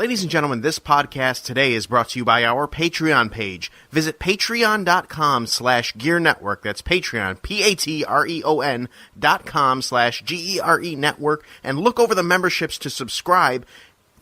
Ladies and gentlemen, this podcast today is brought to you by our Patreon page. Visit patreon.com/Gear Network. That's Patreon, patreon.com/GERE Network. And look over the memberships to subscribe.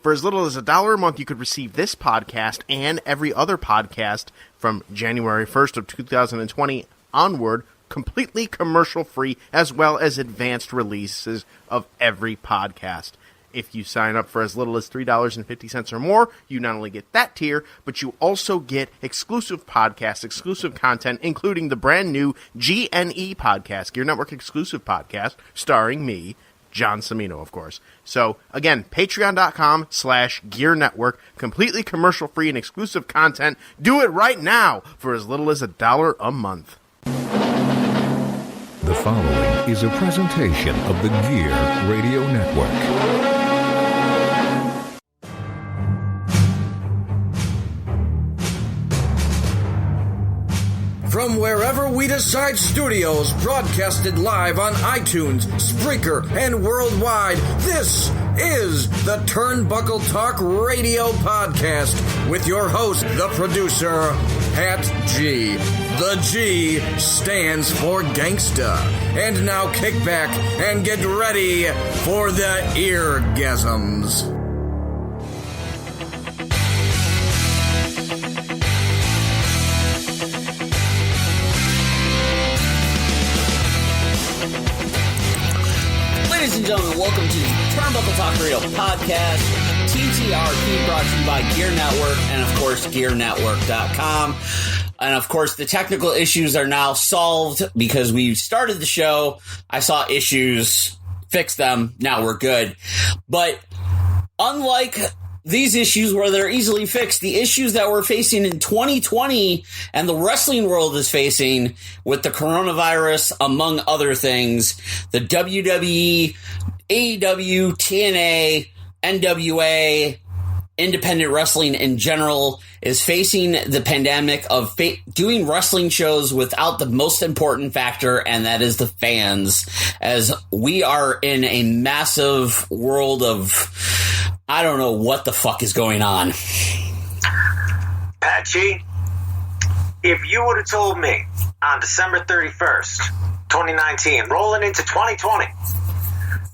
For as little as $1 a month, you could receive this podcast and every other podcast from January 1st of 2020 onward, completely commercial-free, as well as advanced releases of every podcast. If you sign up for as little as $3.50 or more, you not only get that tier, but you also get exclusive podcasts, exclusive content, including the brand new GNE podcast, Gear Network exclusive podcast, starring me, John Cimino, of course. So, again, patreon.com/Gear Network, completely commercial-free and exclusive content. Do it right now for as little as $1 a month. The following is a presentation of the Gear Radio Network. From wherever we decide studios, broadcasted live on iTunes, Spreaker, and worldwide, this is the Turnbuckle Talk Radio Podcast with your host, the producer, Pat G. The G stands for gangsta. And now kick back and get ready for the eargasms. Ladies and gentlemen, welcome to Turnbuckle Talk Radio Podcast, TTRP, brought to you by Gear Network and, of course, GearNetwork.com. And, of course, the technical issues are now solved because we started the show. I saw issues, fixed them, now we're good. But unlike these issues where they're easily fixed, the issues that we're facing in 2020 and the wrestling world is facing with the coronavirus, among other things, the WWE, AEW, TNA, NWA, independent wrestling in general is facing the pandemic of doing wrestling shows without the most important factor, and that is the fans, as we are in a massive world of I don't know what the fuck is going on. Pat G, if you would have told me on December 31st, 2019, rolling into 2020,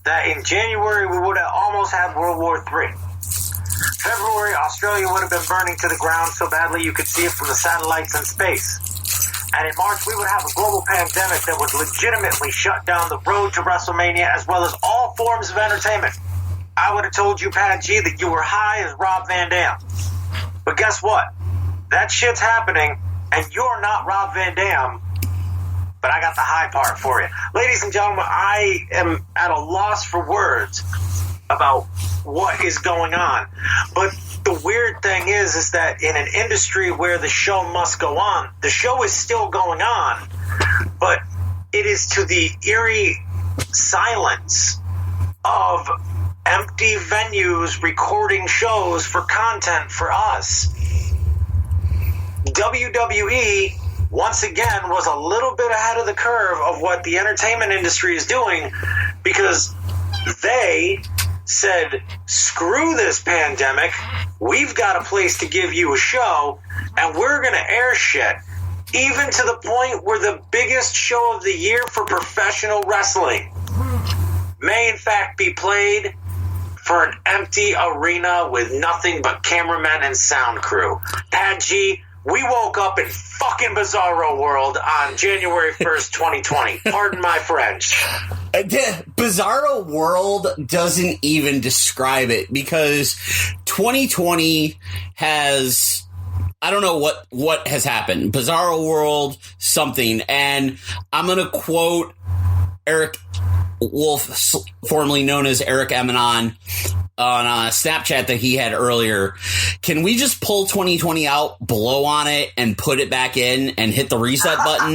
that in January we would have almost had World War III. February, Australia would have been burning to the ground so badly you could see it from the satellites in space. And in March, we would have a global pandemic that would legitimately shut down the road to WrestleMania as well as all forms of entertainment. I would have told you, Pat G, that you were high as Rob Van Dam. But guess what? That shit's happening, and you're not Rob Van Dam, but I got the high part for you. Ladies and gentlemen, I am at a loss for words about what is going on. But the weird thing is that in an industry where the show must go on, the show is still going on, but it is to the eerie silence of empty venues recording shows for content for us. WWE, once again, was a little bit ahead of the curve of what the entertainment industry is doing because they said, screw this pandemic, we've got a place to give you a show, and we're going to air shit. Even to the point where the biggest show of the year for professional wrestling may in fact be played for an empty arena with nothing but cameramen and sound crew. Pat G, we woke up in fucking Bizarro World on January 1st, 2020. Pardon my French. Bizarro World doesn't even describe it because 2020 has, I don't know what has happened. Bizarro World, something. And I'm going to quote Eric Wolf, formerly known as Eric Emanon, on a Snapchat that he had earlier. Can we just pull 2020 out, blow on it, and put it back in and hit the reset button?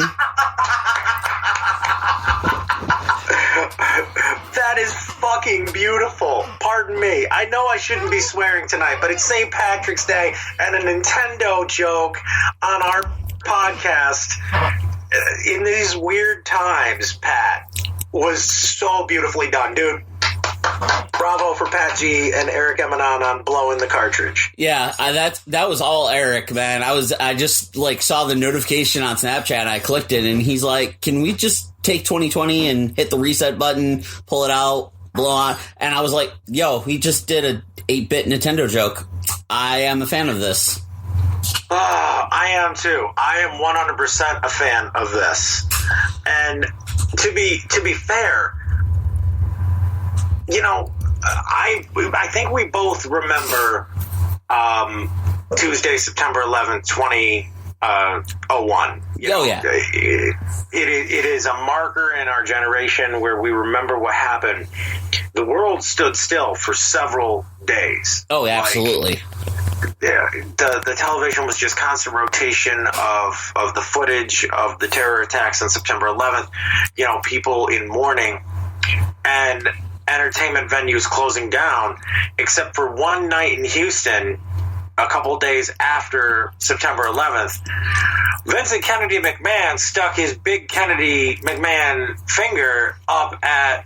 That is fucking beautiful. Pardon me. I know I shouldn't be swearing tonight, but it's St. Patrick's Day and a Nintendo joke on our podcast in these weird times, Pat, was so beautifully done, dude. Bravo for Pat G and Eric Emanon on blowing the cartridge. Yeah, that was all Eric, man. I just like saw the notification on Snapchat and I clicked it and he's like, can we just take 2020 and hit the reset button, pull it out, blow on? And I was like, yo, he just did a 8-bit Nintendo joke. I am a fan of this. I am too. I am 100% a fan of this. And to be fair, you know, I think we both remember Tuesday, September 11th, 2001. Oh, yeah. It is a marker in our generation where we remember what happened. The world stood still for several days. Oh, absolutely. Yeah, the television was just constant rotation of the footage of the terror attacks on September 11th. You know, people in mourning and entertainment venues closing down, except for one night in Houston a couple days after September 11th. Vincent Kennedy McMahon stuck his big Kennedy McMahon finger up at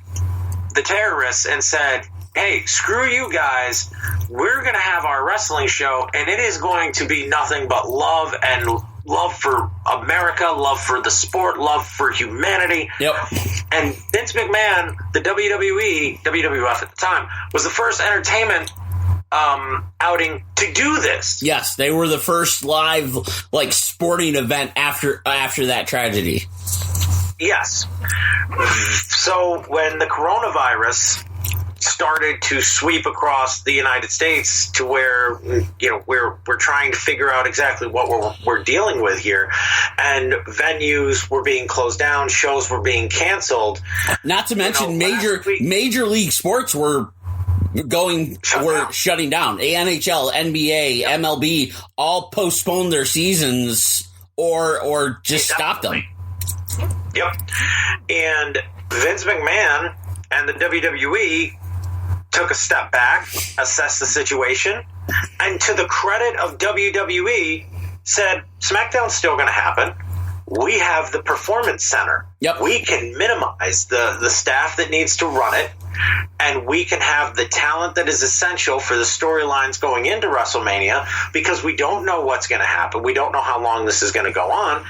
the terrorists and said, hey, screw you guys. We're going to have our wrestling show, and it is going to be nothing but love and love for America, love for the sport, love for humanity. Yep. And Vince McMahon, the WWF at the time, was the first entertainment outing to do this. Yes, they were the first live sporting event after that tragedy. Yes. So when the coronavirus started to sweep across the United States to where, you know, we're trying to figure out exactly what we're dealing with here, and venues were being closed down, shows were being canceled. Not to mention major league sports were shutting down. NHL, NBA, MLB all postponed their seasons or just stopped them. Yep. And Vince McMahon and the WWE took a step back, assessed the situation, and to the credit of WWE, said, SmackDown's still going to happen. We have the Performance Center. Yep. We can minimize the staff that needs to run it, and we can have the talent that is essential for the storylines going into WrestleMania, because we don't know what's going to happen. We don't know how long this is going to go on.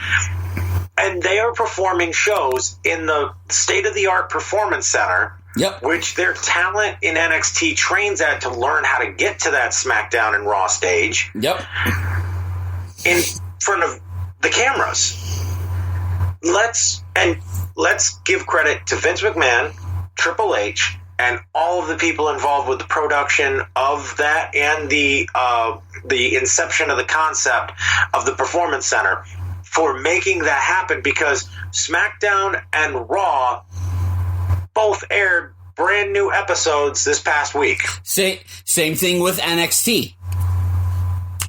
And they are performing shows in the state-of-the-art Performance Center, yep, which their talent in NXT trains at to learn how to get to that SmackDown and Raw stage. Yep. In front of the cameras. Let's give credit to Vince McMahon, Triple H, and all of the people involved with the production of that and the inception of the concept of the Performance Center for making that happen, because SmackDown and Raw both aired brand new episodes this past week. Same thing with NXT.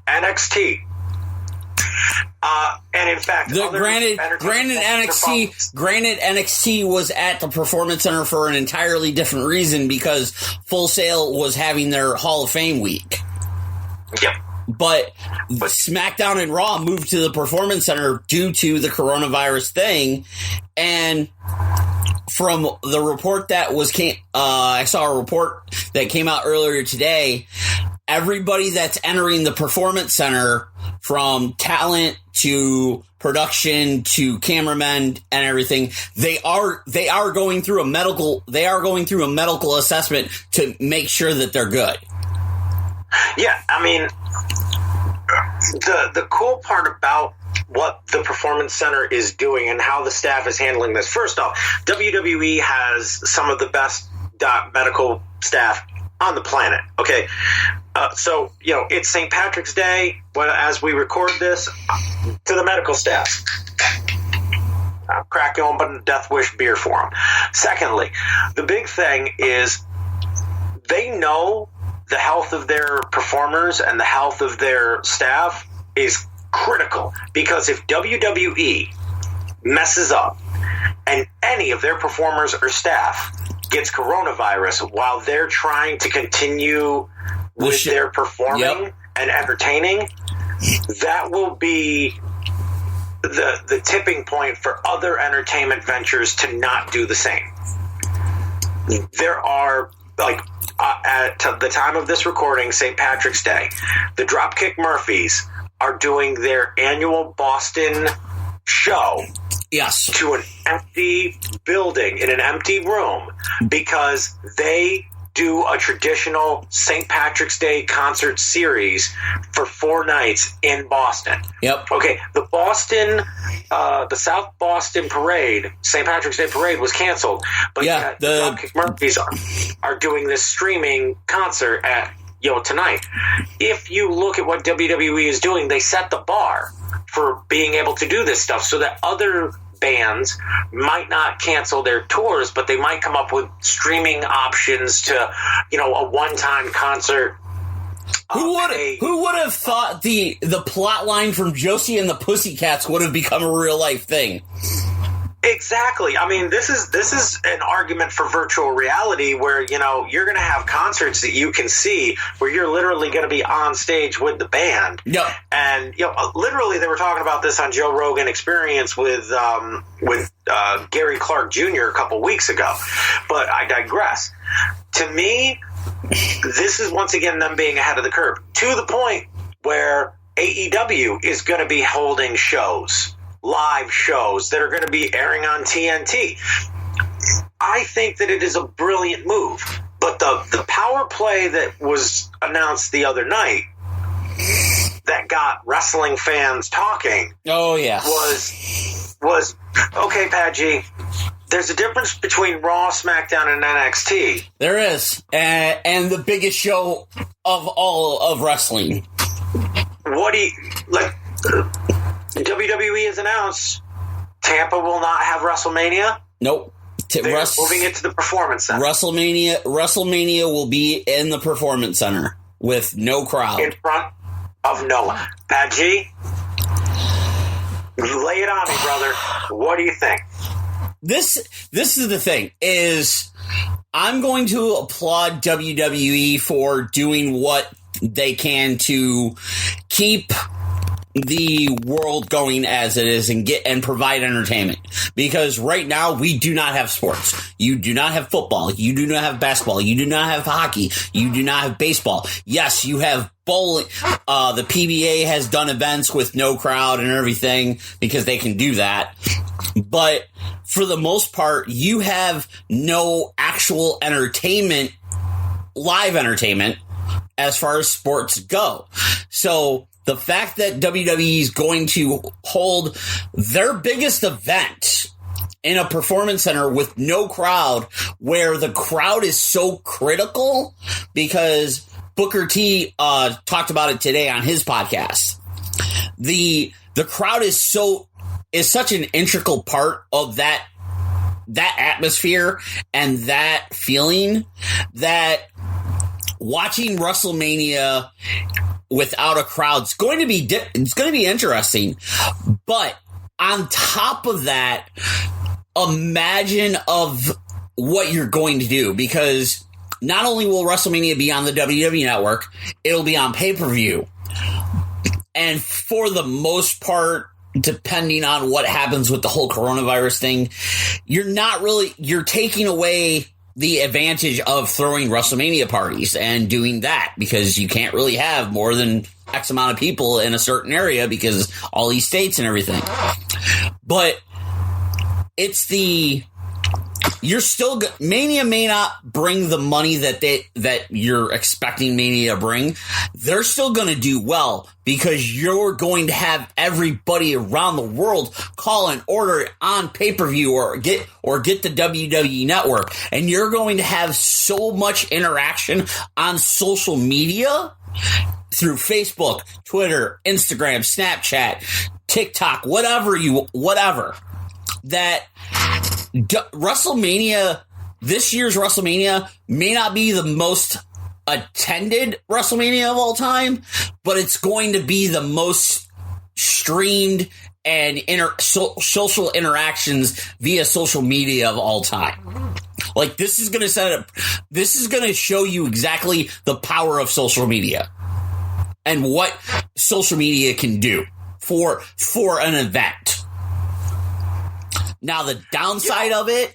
And in fact, granted NXT was at the Performance Center for an entirely different reason, because Full Sail was having their Hall of Fame week. Yep. But SmackDown and Raw moved to the Performance Center due to the coronavirus thing, and from the report that I saw a report that came out earlier today. Everybody that's entering the Performance Center, from talent to production to cameramen and everything, they are going through a medical assessment to make sure that they're good. Yeah, I mean, the cool part about what the Performance Center is doing and how the staff is handling this. First off, WWE has some of the best medical staff on the planet. Okay. So, you know, it's St. Patrick's Day as we record this. To the medical staff, crack open a Death Wish beer for them. Secondly, the big thing is they know the health of their performers and the health of their staff is critical, because if WWE messes up and any of their performers or staff gets coronavirus while they're trying to continue with their performing and entertaining, that will be the tipping point for other entertainment ventures to not do the same. There are at the time of this recording, St. Patrick's Day, the Dropkick Murphys are doing their annual Boston show. Yes. To an empty building in an empty room because they do a traditional St. Patrick's Day concert series for 4 nights in Boston. Yep. Okay, the South Boston Parade, St. Patrick's Day Parade, was canceled, but the Dropkick Murphys are doing this streaming concert at tonight. If you look at what WWE is doing, they set the bar for being able to do this stuff so that other bands might not cancel their tours, but they might come up with streaming options to, a one-time concert. Who would have thought the plot line from Josie and the Pussycats would have become a real life thing? Exactly. I mean, this is an argument for virtual reality where, you're going to have concerts that you can see where you're literally going to be on stage with the band. Yep. And, literally they were talking about this on Joe Rogan Experience with Gary Clark Jr. a couple weeks ago. But I digress. To me, this is once again them being ahead of the curve to the point where AEW is going to be holding live shows that are going to be airing on TNT. I think that it is a brilliant move, but the power play that was announced the other night that got wrestling fans talking. Oh yeah, was okay, Pat G. There's a difference between Raw, SmackDown, and NXT. There is, and the biggest show of all of wrestling. What do you like? WWE has announced Tampa will not have WrestleMania. Nope. They're moving it to the Performance Center. WrestleMania will be in the Performance Center with no crowd. In front of no one. Pat G, lay it on me, brother. What do you think? This is the thing, is I'm going to applaud WWE for doing what they can to keep the world going as it is and provide entertainment, because right now we do not have sports. You do not have football. You do not have basketball. You do not have hockey. You do not have baseball. Yes, you have bowling. The PBA has done events with no crowd and everything because they can do that. But for the most part, you have no actual entertainment, live entertainment, as far as sports go. So the fact that WWE is going to hold their biggest event in a performance center with no crowd, where the crowd is so critical, because Booker T talked about it today on his podcast. The crowd is such an integral part of that atmosphere and that feeling, that watching WrestleMania without a crowd is going to be interesting. But on top of that, imagine of what you're going to do, because not only will WrestleMania be on the WWE Network, it'll be on pay-per-view. And for the most part, depending on what happens with the whole coronavirus thing, you're taking away the advantage of throwing WrestleMania parties and doing that, because you can't really have more than X amount of people in a certain area because all these states and everything. But it's Mania may not bring the money that you're expecting Mania to bring. They're still going to do well, because you're going to have everybody around the world call and order it on pay-per-view or get the WWE Network. And you're going to have so much interaction on social media through Facebook, Twitter, Instagram, Snapchat, TikTok, whatever, that WrestleMania, this year's WrestleMania, may not be the most attended WrestleMania of all time, but it's going to be the most streamed and social interactions via social media of all time. Like, this is going to show you exactly the power of social media and what social media can do for an event. Now, the downside of it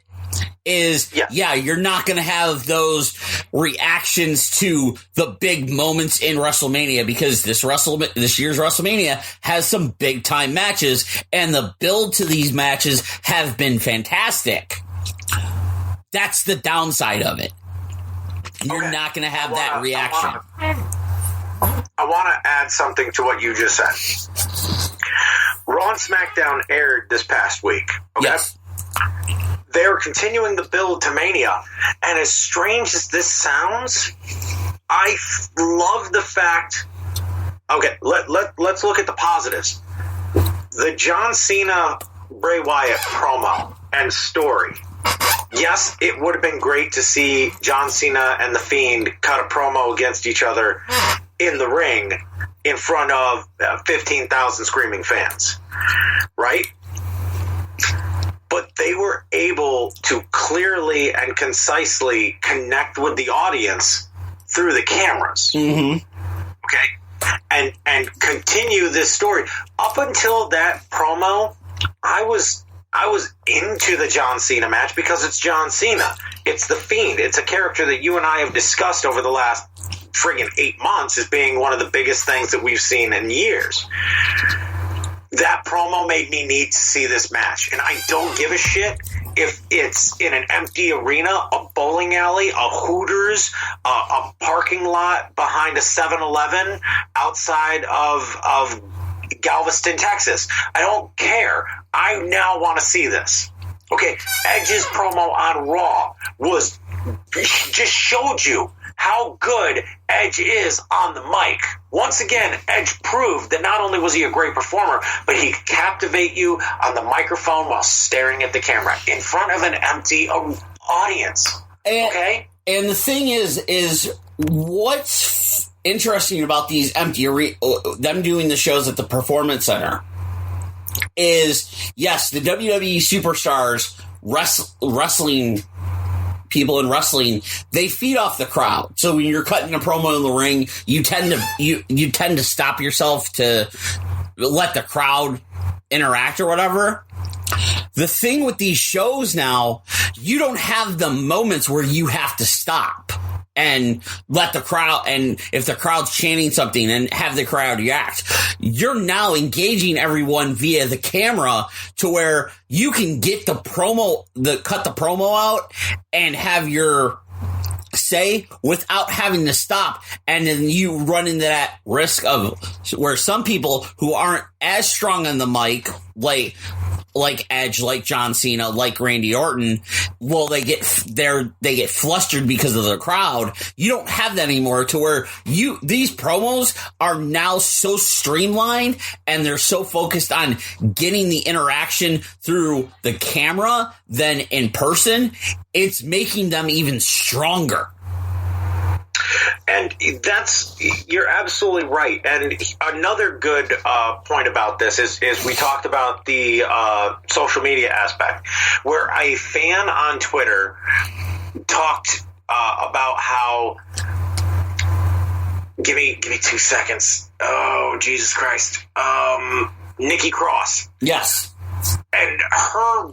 is, you're not going to have those reactions to the big moments in WrestleMania, because this year's WrestleMania has some big time matches, and the build to these matches have been fantastic. That's the downside of it. You're not going to have that reaction. I want to add something to what you just said. Raw and SmackDown aired this past week. Okay? Yes. They're continuing the build to Mania, and as strange as this sounds, I love the fact. Okay, let's look at the positives. The John Cena Bray Wyatt promo and story. Yes, it would have been great to see John Cena and The Fiend cut a promo against each other in the ring in front of 15,000 screaming fans, right? But they were able to clearly and concisely connect with the audience through the cameras. Mm-hmm. Okay? And continue this story. Up until that promo, I was into the John Cena match because it's John Cena. It's The Fiend. It's a character that you and I have discussed over the last friggin' 8 months as being one of the biggest things that we've seen in years. That promo made me need to see this match. And I don't give a shit if it's in an empty arena, a bowling alley, a Hooters, a parking lot behind a 7-Eleven outside of Galveston, Texas. I don't care. I now want to see this. Okay, Edge's promo on Raw just showed you how good Edge is on the mic. Once again, Edge proved that not only was he a great performer, but he could captivate you on the microphone while staring at the camera in front of an empty audience. Okay? And the thing is what's interesting about these empty them doing the shows at the Performance Center is, yes, the WWE superstars, wrestling people in wrestling, they feed off the crowd. So when you're cutting a promo in the ring, you tend to stop yourself to let the crowd interact or whatever. The thing with these shows now, you don't have the moments where you have to stop and let the crowd, and if the crowd's chanting something, and have the crowd react. You're now engaging everyone via the camera to where you can get cut the promo out and have your say without having to stop. And then you run into that risk of where some people who aren't as strong on the mic, like Edge, like John Cena, like Randy Orton, well, they get flustered because of the crowd. You don't have that anymore, to where these promos are now so streamlined and they're so focused on getting the interaction through the camera than in person. It's making them even stronger. And you're absolutely right. And another good point about this is we talked about the social media aspect, where a fan on Twitter talked about how, give me 2 seconds. Oh, Jesus Christ. Nikki Cross. Yes. And her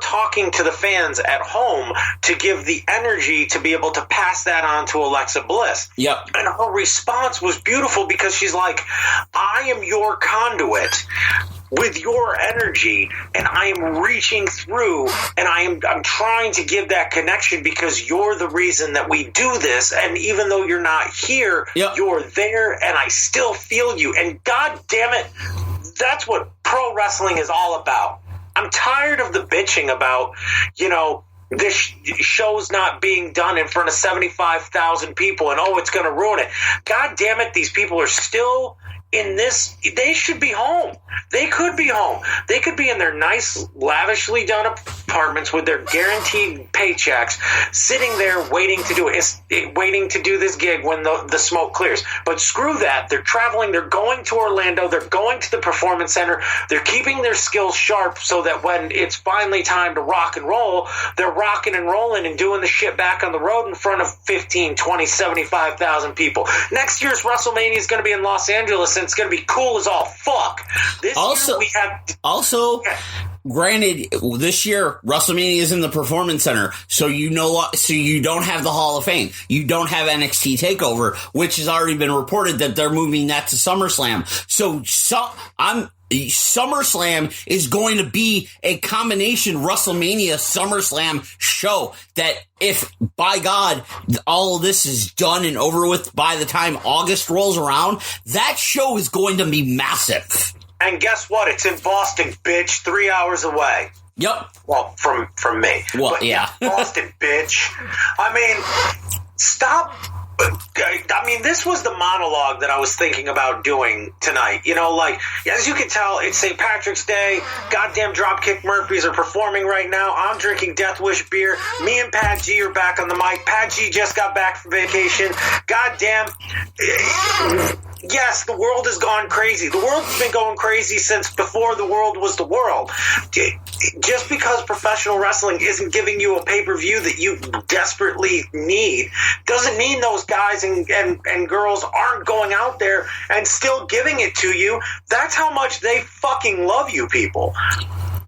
talking to the fans at home to give the energy to be able to pass that on to Alexa Bliss. Yep. And her response was beautiful, because she's like, I am your conduit with your energy, and I am reaching through, and I'm trying to give that connection, because you're the reason that we do this, and even though you're not here, yep, you're there, and I still feel you. And God damn it, that's what pro wrestling is all about. I'm tired of the bitching about, this show's not being done in front of 75,000 people, and it's going to ruin it. God damn it, these people are still in this. They should be home. They could be home. They could be in their nice, lavishly done apartments with their guaranteed paychecks, sitting there waiting to do this gig when the smoke clears. But screw that. They're traveling. They're going to Orlando. They're going to the Performance Center. They're keeping their skills sharp so that when it's finally time to rock and roll, they're rocking and rolling and doing the shit back on the road in front of 15, 20, 75,000 people. Next year's WrestleMania is going to be in Los Angeles, and it's going to be cool as all fuck. This year we have... Also, granted, this year WrestleMania is in the Performance Center, so you don't have the Hall of Fame. You don't have NXT TakeOver, which has already been reported that they're moving that to SummerSlam. So SummerSlam is going to be a combination WrestleMania SummerSlam show that, if by God all of this is done and over with by the time August rolls around, that show is going to be massive. And guess what? It's in Boston, bitch, 3 hours away. Yep. Well, from me. Well, but yeah. Boston, bitch. I mean, stop. I mean, this was the monologue that I was thinking about doing tonight. You know, like, as you can tell, it's St. Patrick's Day. Goddamn Dropkick Murphys are performing right now. I'm drinking Death Wish beer. Me and Pat G are back on the mic. Pat G just got back from vacation. Goddamn. Yes, the world has gone crazy. The world's been going crazy since before the world was the world. Just because professional wrestling isn't giving you a pay-per-view that you desperately need doesn't mean those guys and girls aren't going out there and still giving it to you. That's how much they fucking love you people.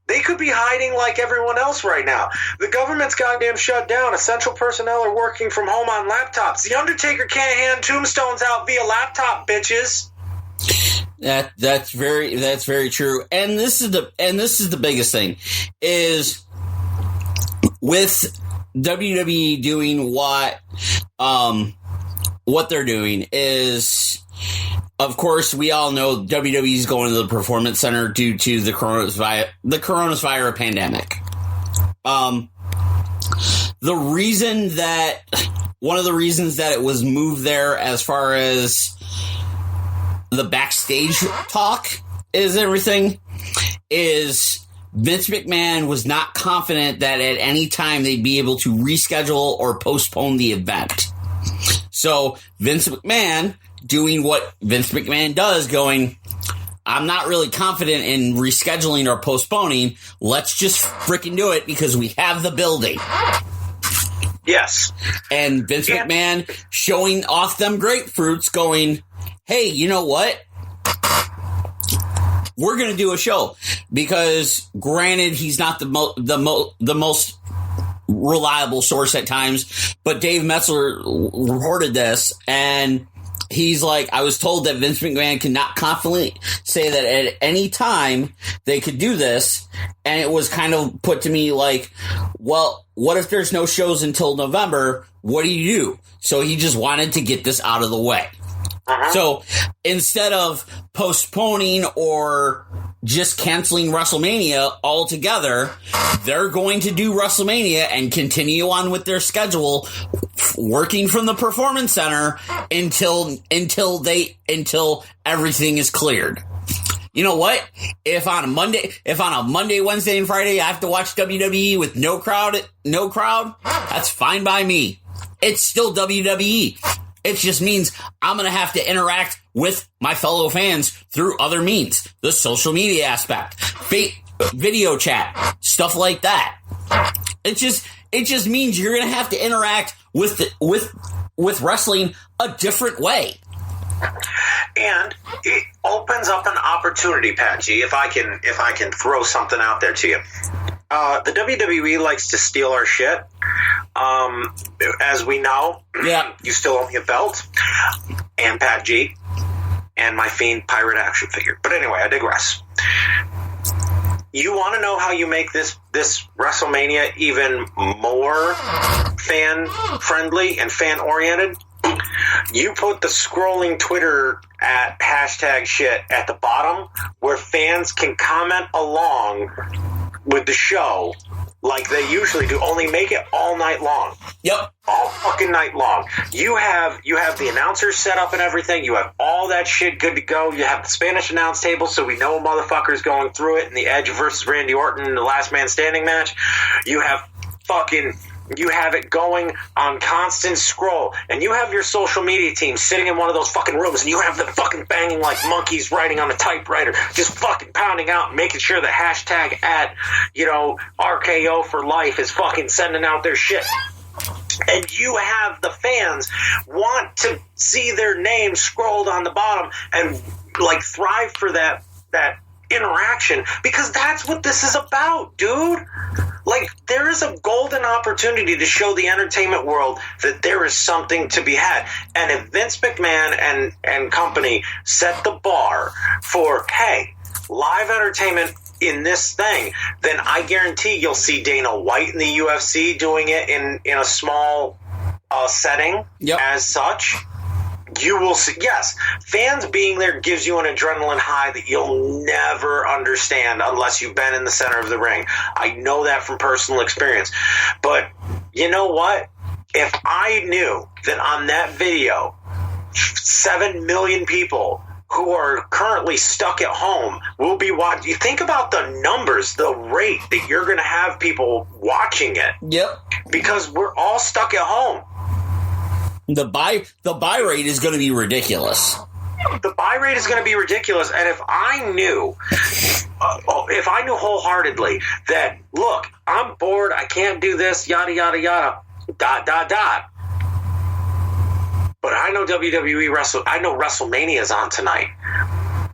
They could be hiding like everyone else right now. The government's goddamn shut down. Essential personnel are working from home on laptops. The Undertaker can't hand tombstones out via laptop, bitches. That's very true. And this is the biggest thing is with WWE doing what they're doing is, of course, we all know WWE is going to the Performance Center due to the coronavirus pandemic. One of the reasons that it was moved there, as far as the backstage talk is everything, is Vince McMahon was not confident that at any time they'd be able to reschedule or postpone the event. So Vince McMahon, doing what Vince McMahon does, going, I'm not really confident in rescheduling or postponing. Let's just freaking do it because we have the building. Yes. And Vince McMahon showing off them grapefruits, going, hey, you know what? We're going to do a show. Because granted, he's not the most reliable source at times, but Dave Metzler reported this, and he's like, I was told that Vince McMahon cannot confidently say that at any time they could do this. And it was kind of put to me like, well, what if there's no shows until November? What do you do? So he just wanted to get this out of the way. Uh-huh. So instead of postponing or just canceling WrestleMania altogether, they're going to do WrestleMania and continue on with their schedule, working from the Performance Center until everything is cleared. You know what? If on a Monday, Wednesday, and Friday I have to watch WWE with no crowd, that's fine by me. It's still WWE. It just means I'm going to have to interact with my fellow fans through other means. The social media aspect, video chat, stuff like that. It just means you're going to have to interact with wrestling a different way. And it opens up an opportunity, Pat G, if I can throw something out there to you. The WWE likes to steal our shit. As we know, yeah. You still owe me a belt, and Pat G, and my Fiend pirate action figure. But anyway, I digress. You want to know how you make this WrestleMania even more fan-friendly and fan-oriented? You put the scrolling Twitter at hashtag shit at the bottom where fans can comment along with the show like they usually do, only make it all night long. Yep. All fucking night long. You have the announcers set up and everything. You have all that shit good to go. You have the Spanish announce table so we know a motherfucker's going through it in the Edge versus Randy Orton in the Last Man Standing match. You have it going on constant scroll, and you have your social media team sitting in one of those fucking rooms, and you have them fucking banging like monkeys writing on a typewriter, just fucking pounding out and making sure the hashtag at, RKO for life is fucking sending out their shit. And you have the fans want to see their names scrolled on the bottom and like thrive for that interaction, because that's what this is about, dude. Like, there is a golden opportunity to show the entertainment world that there is something to be had. And if Vince McMahon and company set the bar for, hey, live entertainment in this thing, then I guarantee you'll see Dana White in the UFC doing it in a small setting as such. You will see, yes, fans being there gives you an adrenaline high that you'll never understand unless you've been in the center of the ring. I know that from personal experience. But you know what? If I knew that on that video, 7 million people who are currently stuck at home will be watching, you think about the numbers, the rate that you're going to have people watching it. Yep. Because we're all stuck at home. The buy rate is going to be ridiculous. The buy rate is going to be ridiculous. And if I knew wholeheartedly that, look, I'm bored, I can't do this, yada, yada, yada, ... But I know I know WrestleMania is on tonight.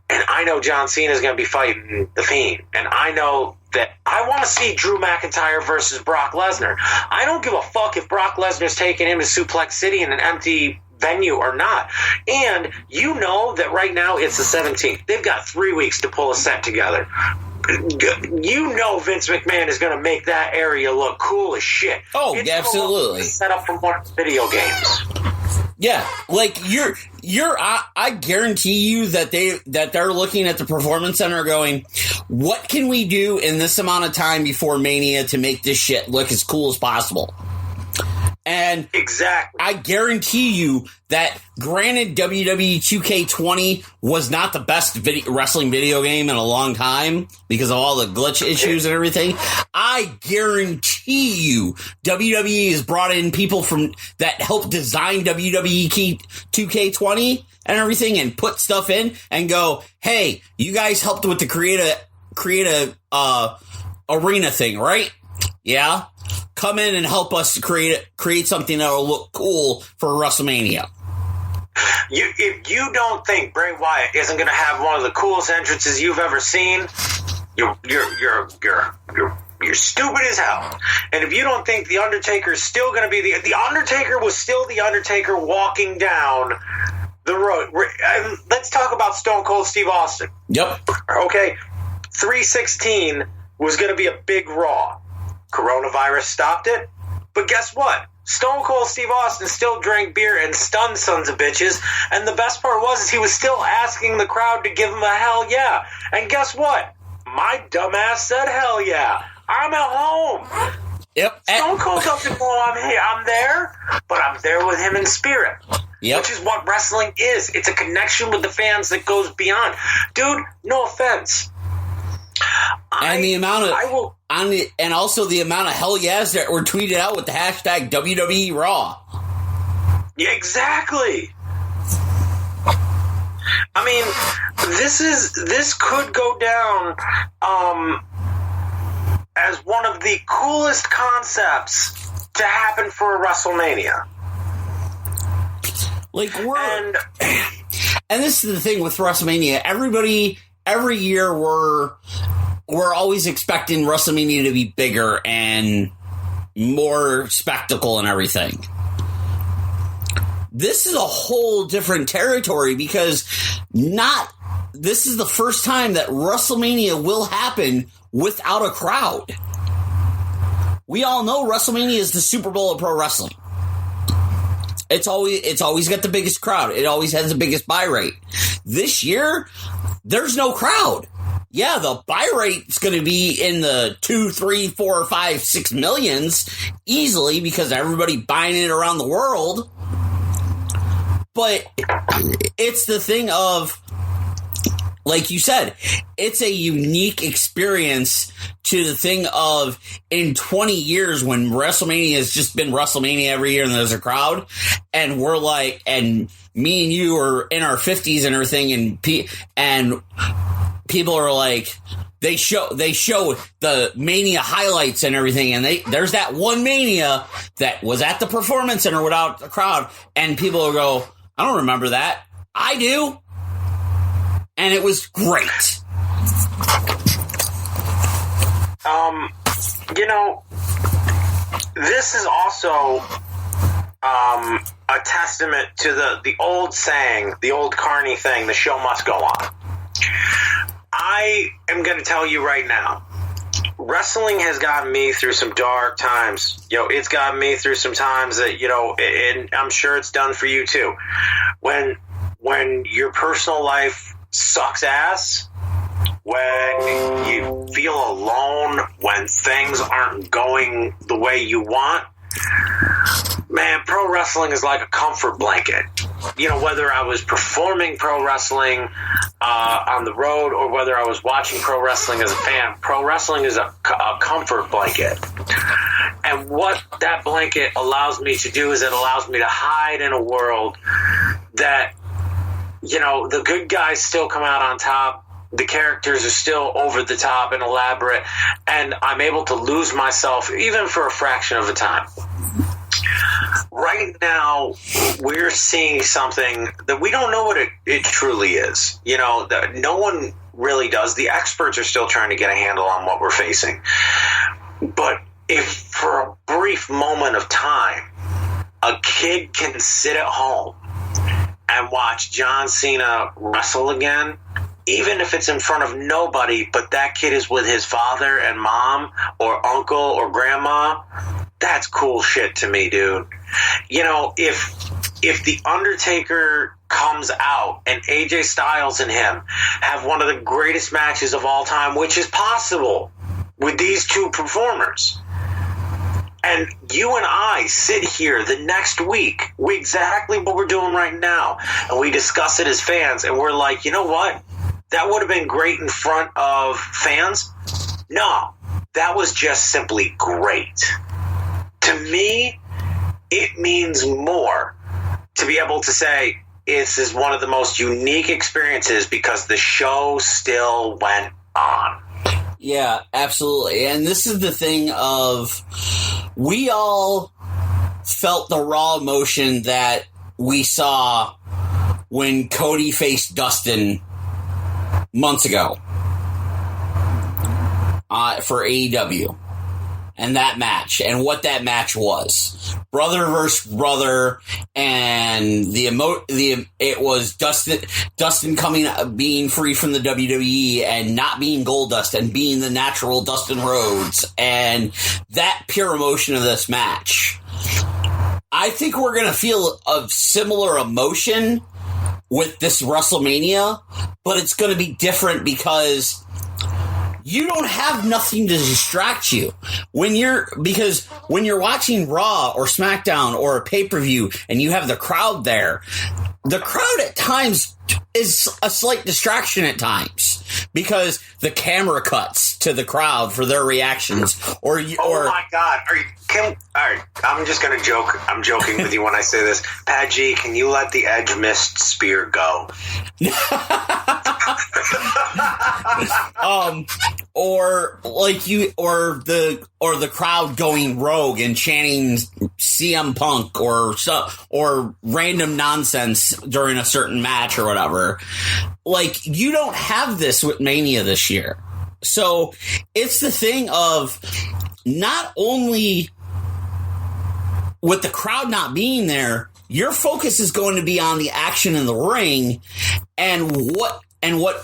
And I know John Cena is going to be fighting The Fiend. And I know that I want to see Drew McIntyre versus Brock Lesnar. I don't give a fuck if Brock Lesnar's taking him to Suplex City in an empty venue or not. And you know that right now it's the 17th. They've got 3 weeks to pull a set together. You know Vince McMahon is going to make that area look cool as shit. Oh, it's absolutely. Set up from one of the video games. Yeah, like I guarantee you that they're looking at the Performance Center going, what can we do in this amount of time before Mania to make this shit look as cool as possible? And exactly, I guarantee you that, granted, WWE 2K20 was not the best wrestling video game in a long time because of all the glitch issues and everything. I guarantee you WWE has brought in people that helped design WWE 2K20 and everything and put stuff in and go, hey, you guys helped with the create a arena thing, right? Yeah. Come in and help us create something that will look cool for WrestleMania. If you don't think Bray Wyatt isn't going to have one of the coolest entrances you've ever seen, you're stupid as hell. And if you don't think the Undertaker is still going to be the Undertaker was still the Undertaker walking down the road. Let's talk about Stone Cold Steve Austin. Yep. Okay, 316 was going to be a big Raw. Coronavirus stopped it. But guess what? Stone Cold Steve Austin still drank beer and stunned sons of bitches. And the best part was he was still asking the crowd to give him a hell yeah. And guess what? My dumbass said hell yeah. I'm at home. Yep. Stone Cold doesn't know I'm there, but I'm there with him in spirit. Yep. Which is what wrestling is. It's a connection with the fans that goes beyond. Dude, no offense. And also the amount of hell yes that were tweeted out with the hashtag WWE Raw. Yeah, exactly. I mean, this could go down as one of the coolest concepts to happen for a WrestleMania. And this is the thing with WrestleMania. Every year we're always expecting WrestleMania to be bigger and more spectacle and everything. This is a whole different territory because this is the first time that WrestleMania will happen without a crowd. We all know WrestleMania is the Super Bowl of pro wrestling. It's always got the biggest crowd. It always has the biggest buy rate. This year, there's no crowd. Yeah, the buy rate's going to be in the 2, 3, 4, 5, 6 millions easily because everybody buying it around the world. But it's the thing of, like you said, it's a unique experience to the thing of in 20 years when WrestleMania has just been WrestleMania every year and there's a crowd and we're like, and me and you are in our 50s and everything and people are like, they show the Mania highlights and everything and there's that one Mania that was at the Performance Center without the crowd and people will go, I don't remember that. I do. And it was great. This is also a testament to the old saying, the old Carney thing, the show must go on. I am going to tell you right now, wrestling has gotten me through some dark times. It's gotten me through some times that, and I'm sure it's done for you too. When your personal life sucks ass, when you feel alone, when things aren't going the way you want, man, pro wrestling is like a comfort blanket. Whether I was performing pro wrestling on the road or whether I was watching pro wrestling as a fan, pro wrestling is a comfort blanket. And what that blanket allows me to do is it allows me to hide in a world that, the good guys still come out on top. The characters are still over the top and elaborate, and I'm able to lose myself even for a fraction of a time. Right now, we're seeing something that we don't know what it truly is. That no one really does. The experts are still trying to get a handle on what we're facing. But if for a brief moment of time, a kid can sit at home and watch John Cena wrestle again, even if it's in front of nobody, but that kid is with his father and mom or uncle or grandma, that's cool shit to me, dude. If The Undertaker comes out and AJ Styles and him have one of the greatest matches of all time, which is possible with these two performers, and you and I sit here the next week, exactly what we're doing right now, and we discuss it as fans, and we're like, you know what? That would have been great in front of fans. No, that was just simply great. To me, it means more to be able to say this is one of the most unique experiences because the show still went on. Yeah, absolutely. And this is the thing of, we all felt the raw emotion that we saw when Cody faced Dustin months ago for AEW, and that match, and what that match was, brother versus brother, and it was Dustin being free from the WWE and not being Goldust and being the natural Dustin Rhodes, and that pure emotion of this match. I think we're going to feel a similar emotion with this WrestleMania, but it's going to be different because you don't have nothing to distract you because when you're watching Raw or SmackDown or a pay-per-view and you have the crowd there, the crowd at times is a slight distraction at times because the camera cuts to the crowd for their reactions oh my God. All right, I'm just going to joke. I'm joking with you when I say this. Pat G, can you let the Edge missed spear go? Or the crowd going rogue and chanting CM Punk or random nonsense during a certain match or whatever. Like, you don't have this with Mania this year. So it's the thing of not only with the crowd not being there, your focus is going to be on the action in the ring, and what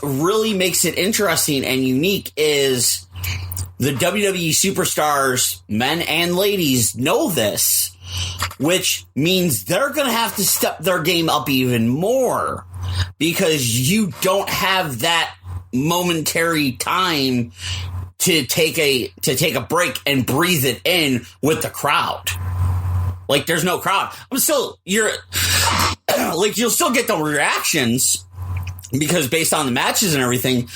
really makes it interesting and unique is the WWE superstars, men and ladies, know this, which means they're going to have to step their game up even more because you don't have that momentary time to take a break and breathe it in with the crowd. Like, there's no crowd. you'll still get the reactions because based on the matches and everything,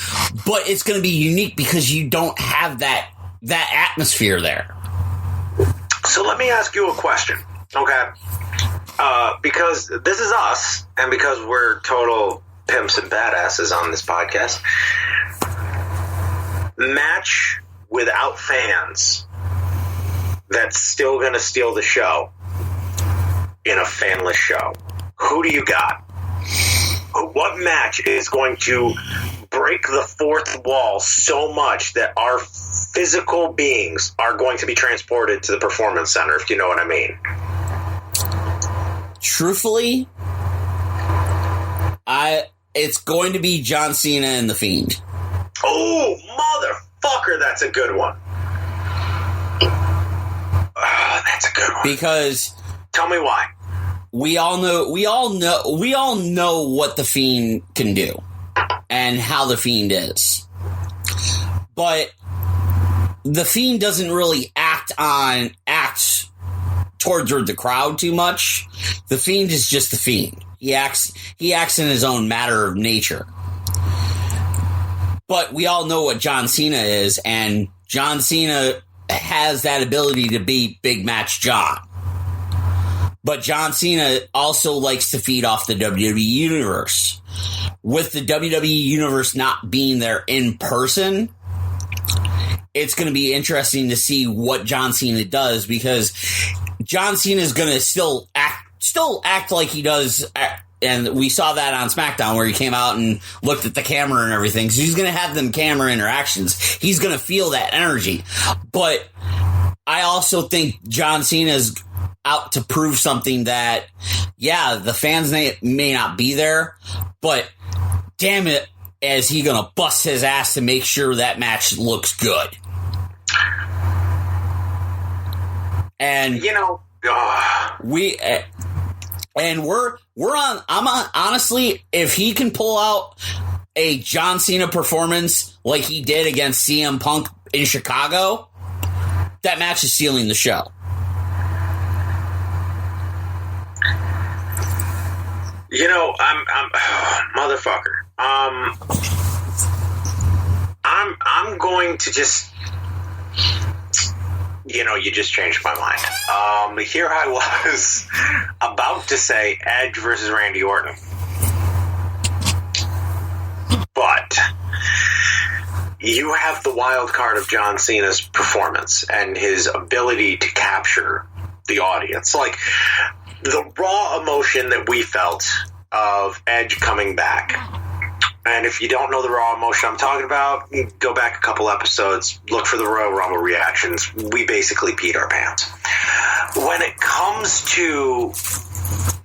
but it's going to be unique because you don't have that atmosphere there. So let me ask you a question, okay? Because this is us, and because we're total pimps and badasses on this podcast, match without fans that's still going to steal the show in a fanless show. Who do you got? What match is going to break the fourth wall so much that our physical beings are going to be transported to the Performance Center, if you know what I mean. Truthfully, it's going to be John Cena and The Fiend. Oh, motherfucker, that's a good one. Oh, that's a good one. Because tell me why. We all know what The Fiend can do and how The Fiend is. But The Fiend doesn't really act towards the crowd too much. The Fiend is just The Fiend. He acts in his own matter of nature. But we all know what John Cena is, and John Cena has that ability to be Big Match John. But John Cena also likes to feed off the WWE Universe. With the WWE Universe not being there in person, it's going to be interesting to see what John Cena does, because John Cena is going to still act like he does. And we saw that on SmackDown, where he came out and looked at the camera and everything. So he's going to have them camera interactions. He's going to feel that energy. But I also think John Cena's out to prove something that, yeah, the fans may not be there, but damn it, is he going to bust his ass to make sure that match looks good. And, honestly, if he can pull out a John Cena performance like he did against CM Punk in Chicago, that match is sealing the show. I'm motherfucker. I'm going to just, you just changed my mind. Here I was about to say Edge versus Randy Orton, but you have the wild card of John Cena's performance and his ability to capture the audience. Like, the raw emotion that we felt of Edge coming back. And if you don't know the raw emotion I'm talking about, go back a couple episodes, look for the Royal Rumble reactions. We basically peed our pants. When it comes to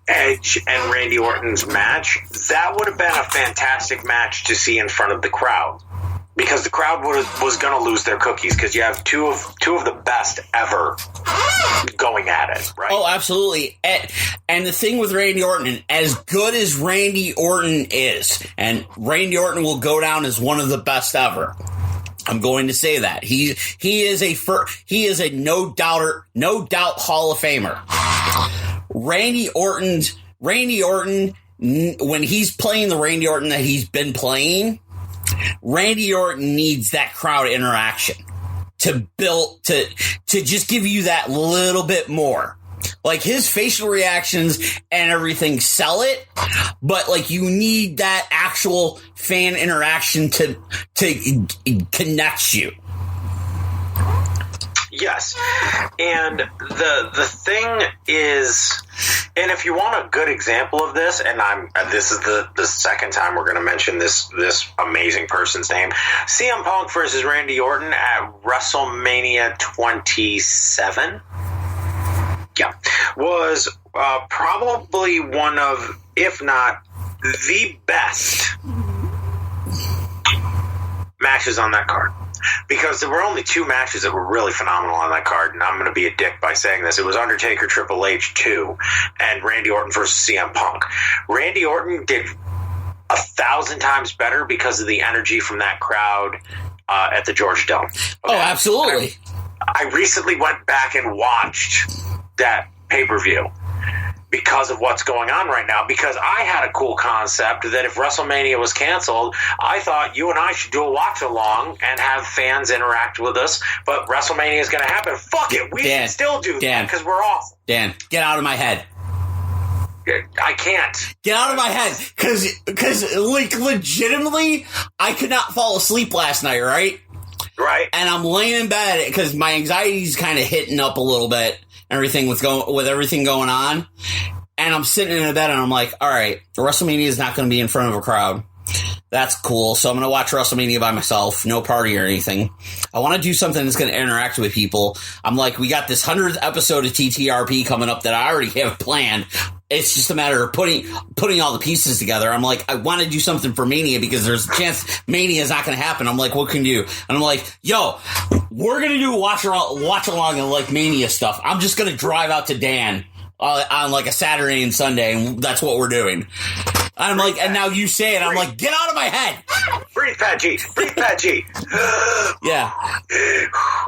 Edge and Randy Orton's match, that would have been a fantastic match to see in front of the crowd. Because the crowd was going to lose their cookies, because you have two of the best ever going at it, right? Oh, absolutely. And the thing with Randy Orton, as good as Randy Orton is, and Randy Orton will go down as one of the best ever. I'm going to say that he is a no doubt Hall of Famer. Randy Orton, when he's playing the Randy Orton that he's been playing, Randy Orton needs that crowd interaction to just give you that little bit more. Like, his facial reactions and everything sell it, but like, you need that actual fan interaction to connect you. Yes. And the thing is, and if you want a good example of this, and this is the second time we're going to mention this amazing person's name, CM Punk versus Randy Orton at WrestleMania 27. Yeah, was probably one of, if not the best matches on that card. Because there were only two matches that were really phenomenal on that card, and I'm going to be a dick by saying this. It was Undertaker Triple H 2 and Randy Orton versus CM Punk. Randy Orton did 1,000 times better because of the energy from that crowd at the Georgia Dome. Okay? Oh, absolutely. I recently went back and watched that pay-per-view because of what's going on right now, because I had a cool concept that if WrestleMania was canceled, I thought you and I should do a watch-along and have fans interact with us, but WrestleMania is going to happen. Fuck it, we can still do that because we're awesome. Dan, get out of my head. I can't. Get out of my head, because like, legitimately, I could not fall asleep last night, right? Right. And I'm laying in bed because my anxiety's kind of hitting up a little bit. Everything with everything going on, and I'm sitting in a bed and I'm like, all right, WrestleMania is not going to be in front of a crowd. That's cool. So I'm going to watch WrestleMania by myself. No party or anything. I want to do something that's going to interact with people. I'm like, we got this 100th episode of TTRP coming up that I already have planned. It's just a matter of putting all the pieces together. I'm like, I want to do something for Mania because there's a chance Mania is not going to happen. I'm like, what can you do? And I'm like, yo, we're going to do watch along and like Mania stuff. I'm just going to drive out to Dan on like a Saturday and Sunday, and that's what we're doing. I'm like, and now you say it, I'm like, get out of my head. Breathe, Pat G. Breathe, Pat G. Yeah.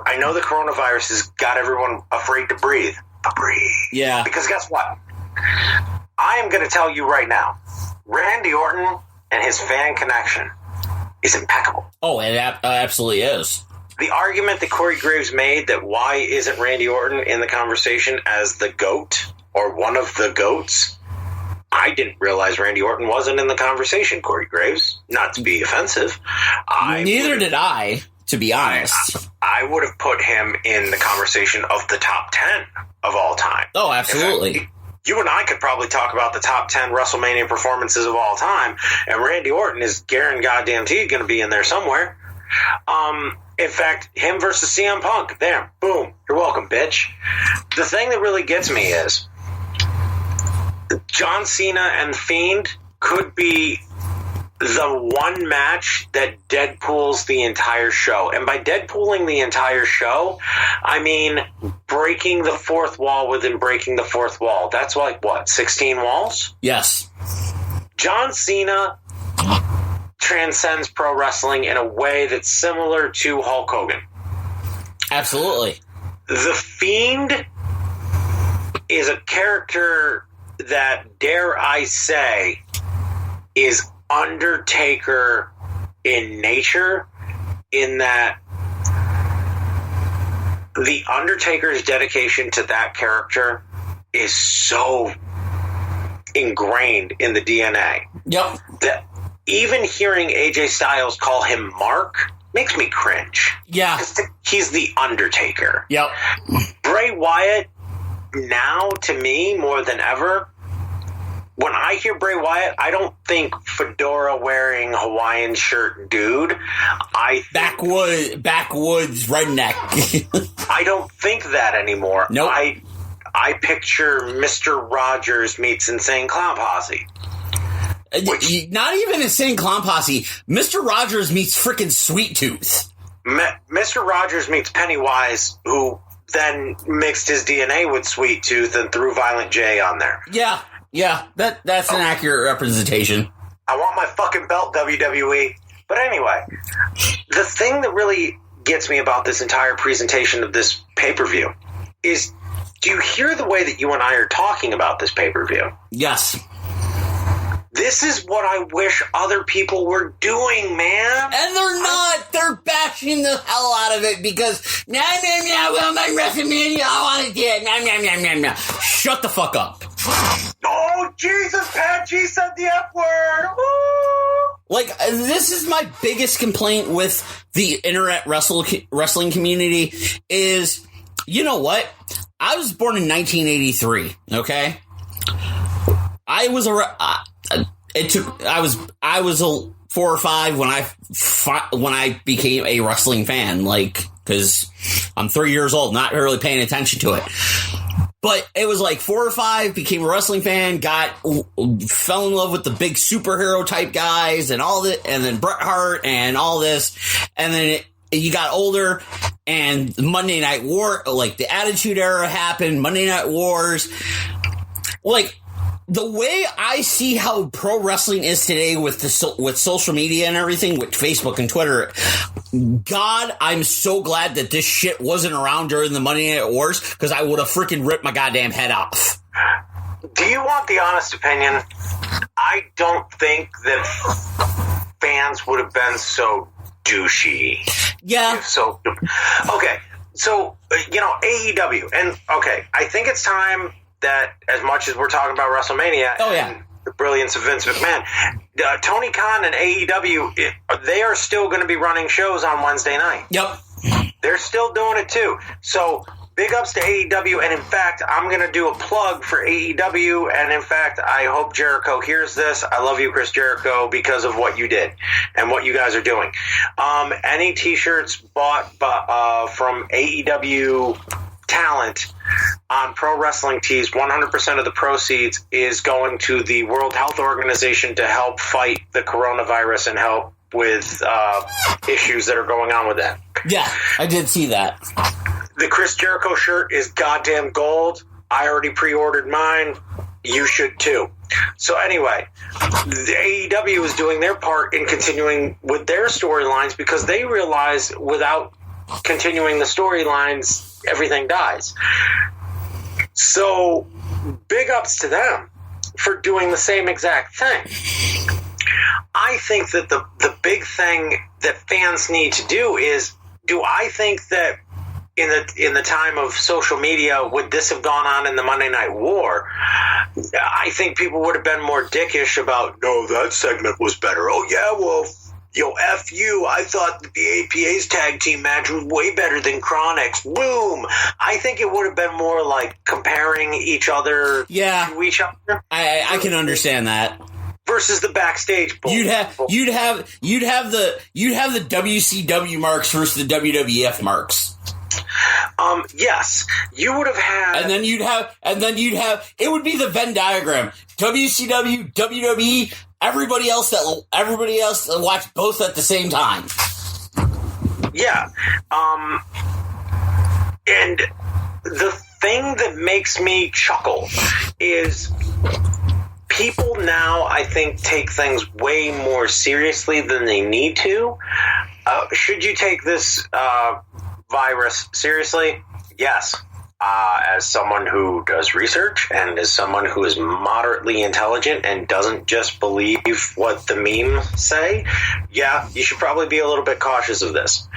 I know the coronavirus has got everyone afraid to breathe. But breathe. Yeah. Because guess what? I am going to tell you right now, Randy Orton and his fan connection is impeccable. Oh, it absolutely is. The argument that Corey Graves made that why isn't Randy Orton in the conversation as the GOAT or one of the GOATs, I didn't realize Randy Orton wasn't in the conversation, Corey Graves. Not to be offensive. Neither did I, to be honest. I would have put him in the conversation of the top 10 of all time. Oh, absolutely. Fact, you and I could probably talk about the top 10 WrestleMania performances of all time, and Randy Orton is guaranteed goddamn going to be in there somewhere. In fact, him versus CM Punk. There, boom. You're welcome, bitch. The thing that really gets me is John Cena and Fiend could be the one match that Deadpools the entire show. And by Deadpooling the entire show, I mean breaking the fourth wall within breaking the fourth wall. That's like, what, 16 walls? Yes. John Cena transcends pro wrestling in a way that's similar to Hulk Hogan. Absolutely. The Fiend is a character that, dare I say, is Undertaker in nature, in that the Undertaker's dedication to that character is so ingrained in the DNA. Yep. That even hearing AJ Styles call him Mark makes me cringe. Yeah. He's the Undertaker. Yep. Bray Wyatt, now to me, more than ever, when I hear Bray Wyatt, I don't think fedora-wearing Hawaiian shirt dude. I think backwoods redneck. I don't think that anymore. Nope. I picture Mr. Rogers meets Insane Clown Posse. Not even Insane Clown Posse. Mr. Rogers meets frickin' Sweet Tooth. Mr. Rogers meets Pennywise, who then mixed his DNA with Sweet Tooth and threw Violent J on there. Yeah, that's an accurate representation. I want my fucking belt, WWE. But anyway, the thing that really gets me about this entire presentation of this pay-per-view is, do you hear the way that you and I are talking about this pay-per-view? Yes. This is what I wish other people were doing, man. And they're not. They're bashing the hell out of it because, well, my WrestleMania, I want to do it. Shut the fuck up. Oh, Jesus, Pat G said the F word. Woo! Like, this is my biggest complaint with the internet wrestling community is, you know what? I was born in 1983, okay? I was I was 4 or 5 when I became a wrestling fan, like, because I'm 3 years old, not really paying attention to it. But it was like 4 or 5, became a wrestling fan, fell in love with the big superhero type guys and all that, and then Bret Hart and all this, and then you got older, and Monday Night War, like the Attitude Era happened, Monday Night Wars, like. The way I see how pro wrestling is today with social media and everything, with Facebook and Twitter, God, I'm so glad that this shit wasn't around during the Monday Night Wars, because I would have freaking ripped my goddamn head off. Do you want the honest opinion? I don't think that fans would have been so douchey. Yeah. Okay, so, AEW, and, okay, I think it's time that, as much as we're talking about WrestleMania and the brilliance of Vince McMahon, Tony Khan and AEW, they are still going to be running shows on Wednesday night. Yep. They're still doing it too. So big ups to AEW, and in fact, I'm going to do a plug for AEW, and in fact, I hope Jericho hears this. I love you, Chris Jericho, because of what you did and what you guys are doing. Any t-shirts bought from AEW talent on Pro Wrestling Tees, 100% of the proceeds is going to the World Health Organization to help fight the coronavirus and help with issues that are going on with that. Yeah, I did see that. The Chris Jericho shirt is goddamn gold. I already pre-ordered mine. You should too. So anyway, the AEW is doing their part in continuing with their storylines because they realize without continuing the storylines, everything dies. So big ups to them for doing the same exact thing. I think that the big thing that fans need to do is, do I think that in the time of social media, would this have gone on in the Monday Night War? I think people would have been more dickish about, no, that segment was better. Oh, yeah, well, F you. I thought the APA's tag team match was way better than Chronic's. Boom. I think it would have been more like comparing each other to each other. I can understand that. Versus the backstage bull. You'd have the WCW marks versus the WWF marks. Yes, you would have had, and then you'd have, it would be the Venn diagram: WCW, WWE, everybody else that watched both at the same time. Yeah, and the thing that makes me chuckle is people now, I think, take things way more seriously than they need to. Should you take this virus seriously? Yes. As someone who does research and as someone who is moderately intelligent and doesn't just believe what the memes say, yeah, you should probably be a little bit cautious of this.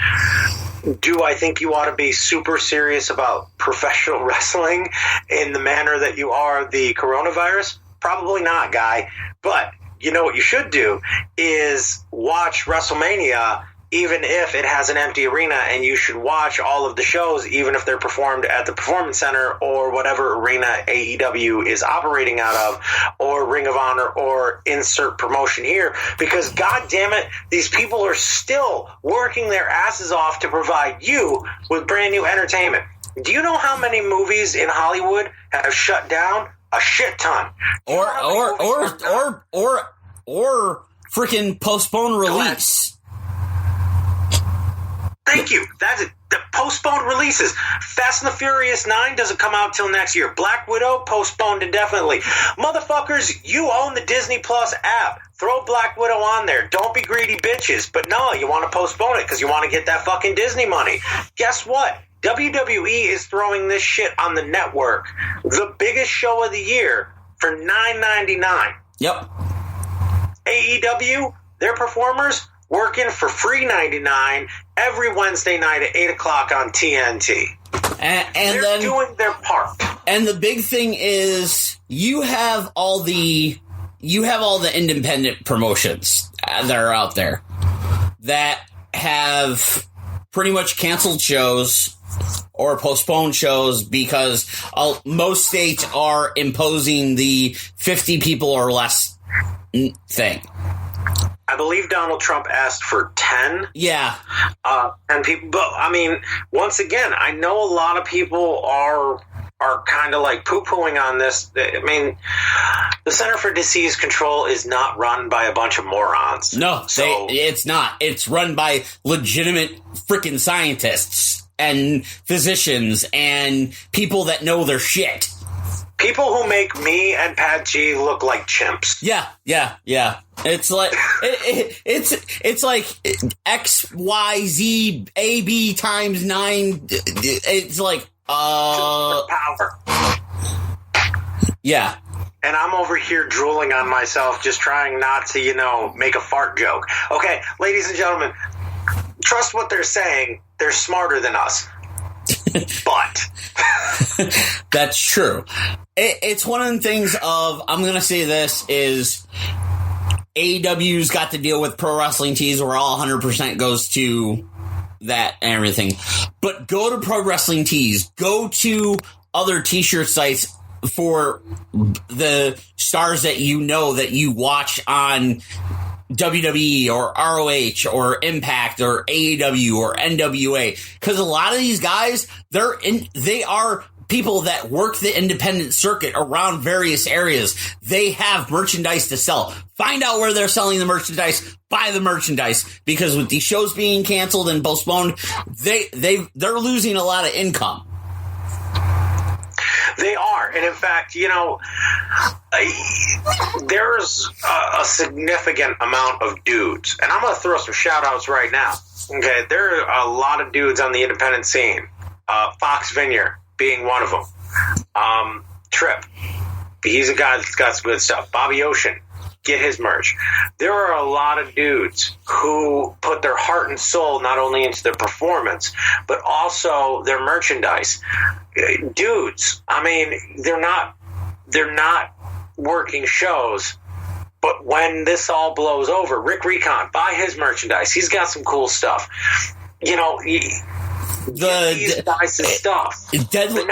Do I think you ought to be super serious about professional wrestling in the manner that you are the coronavirus? Probably not, guy. But you know what you should do is watch WrestleMania even if it has an empty arena, and you should watch all of the shows even if they're performed at the Performance Center or whatever arena AEW is operating out of, or Ring of Honor, or insert promotion here, because god damn it, these people are still working their asses off to provide you with brand new entertainment. Do you know how many movies in Hollywood have shut down? A shit ton. Or freaking postpone release. Thank you. That's it. The postponed releases. Fast and the Furious 9 doesn't come out till next year. Black Widow postponed indefinitely. Motherfuckers, you own the Disney Plus app. Throw Black Widow on there. Don't be greedy bitches. But no, you want to postpone it because you want to get that fucking Disney money. Guess what? WWE is throwing this shit on the network. The biggest show of the year for $9.99. Yep. AEW, their performers, working for free $99 every Wednesday night at 8 o'clock on TNT. And they're then doing their part. And the big thing is you have all the independent promotions that are out there that have pretty much canceled shows or postponed shows because most states are imposing the 50 people or less thing. I believe Donald Trump asked for 10. Yeah. And people, but I mean, once again, I know a lot of people are kind of like poo-pooing on this. I mean, the Center for Disease Control is not run by a bunch of morons. No, it's not. It's run by legitimate freaking scientists and physicians and people that know their shit. People who make me and Pat G look like chimps. Yeah. It's like it's like XYZ AB times 9. It's like power. Yeah. And I'm over here drooling on myself, just trying not to, make a fart joke. Okay, ladies and gentlemen, trust what they're saying. They're smarter than us. But that's true. It's one of the things of, I'm going to say this, is AEW's got to deal with Pro Wrestling Tees where all 100% goes to that and everything. But go to Pro Wrestling Tees. Go to other T-shirt sites for the stars that you know that you watch on WWE or ROH or Impact or AEW or NWA. Because a lot of these guys, they are people that work the independent circuit around various areas. They have merchandise to sell. Find out where they're selling the merchandise. Buy the merchandise, because with these shows being canceled and postponed, they're losing a lot of income. They are. And in fact, there's a significant amount of dudes. And I'm going to throw some shout outs right now. Okay. There are a lot of dudes on the independent scene. Fox Vineyard being one of them. Trip. He's a guy that's got some good stuff. Bobby Ocean. Get his merch. There are a lot of dudes who put their heart and soul not only into their performance, but also their merchandise. Dudes, I mean, they're not working shows, but when this all blows over, Rick Recon, buy his merchandise. He's got some cool stuff. These guys' stuff. Deadly.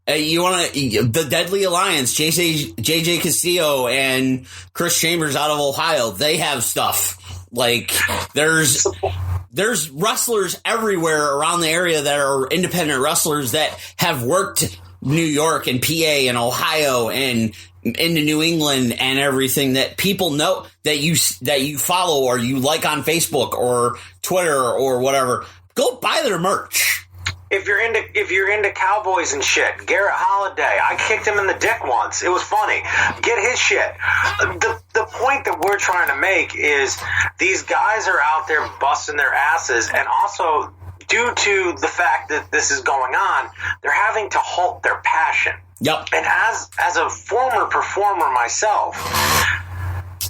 The Deadly Alliance, JJ Castillo and Chris Chambers out of Ohio, they have stuff. Like, there's wrestlers everywhere around the area that are independent wrestlers that have worked New York and PA and Ohio and into New England and everything, that people know that you follow or you like on Facebook or Twitter or whatever. Go buy their merch. If you're into cowboys and shit, Garrett Holiday, I kicked him in the dick once. It was funny. Get his shit. The point that we're trying to make is these guys are out there busting their asses, and also due to the fact that this is going on, they're having to halt their passion. Yep. And as a former performer myself,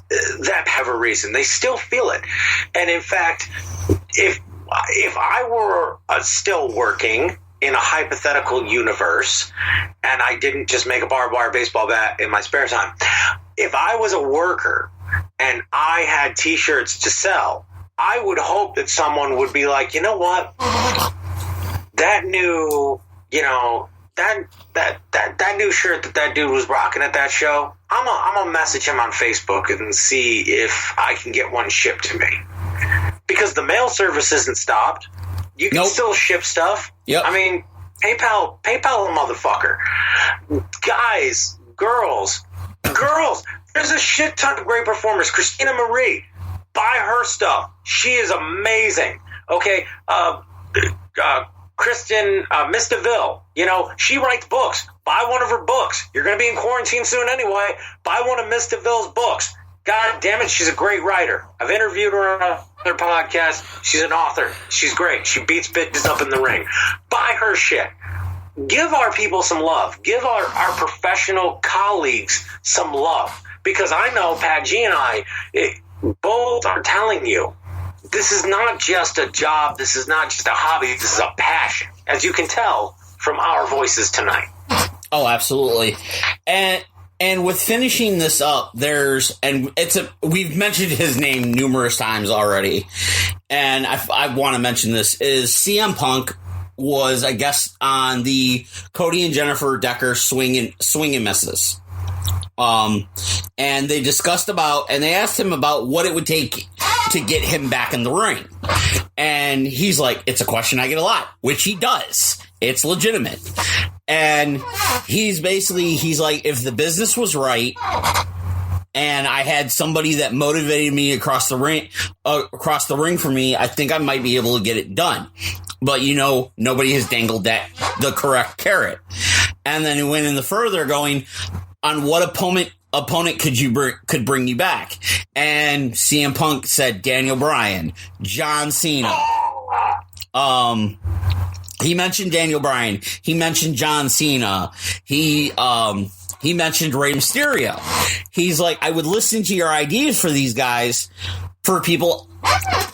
that have a reason. They still feel it. And in fact, if I were still working in a hypothetical universe and I didn't just make a barbed wire baseball bat in my spare time, if I was a worker and I had T-shirts to sell, I would hope that someone would be like, you know what? That new, that new shirt that dude was rocking at that show, I'm gonna message him on Facebook and see if I can get one shipped to me. Because the mail service isn't stopped. You can still ship stuff. Yep. I mean, PayPal a motherfucker. Guys, girls, there's a shit ton of great performers. Christina Marie, buy her stuff. She is amazing. Okay, Kristen, Miss DeVille, she writes books. Buy one of her books. You're going to be in quarantine soon anyway. Buy one of Miss DeVille's books. God damn it, she's a great writer. I've interviewed her on other podcasts. She's an author. She's great. She beats bitches up in the ring. Buy her shit. Give our people some love. Give our professional colleagues some love. Because I know Pat G and I both are telling you, this is not just a job. This is not just a hobby. This is a passion, as you can tell from our voices tonight. Oh, absolutely. And with finishing this up, we've mentioned his name numerous times already, and I want to mention this, is CM Punk was a guest on the Cody and Jennifer Decker Swing and Misses. And they discussed and they asked him about what it would take to get him back in the ring. And he's like, it's a question I get a lot, which he does. It's legitimate. And he's like, if the business was right and I had somebody that motivated me across the ring for me, I think I might be able to get it done. But nobody has dangled the correct carrot. And then he went in the further going on what opponent could bring you back. And CM Punk said Daniel Bryan, John Cena. He mentioned Daniel Bryan. He mentioned John Cena. He mentioned Rey Mysterio. He's like, I would listen to your ideas for these guys, for people.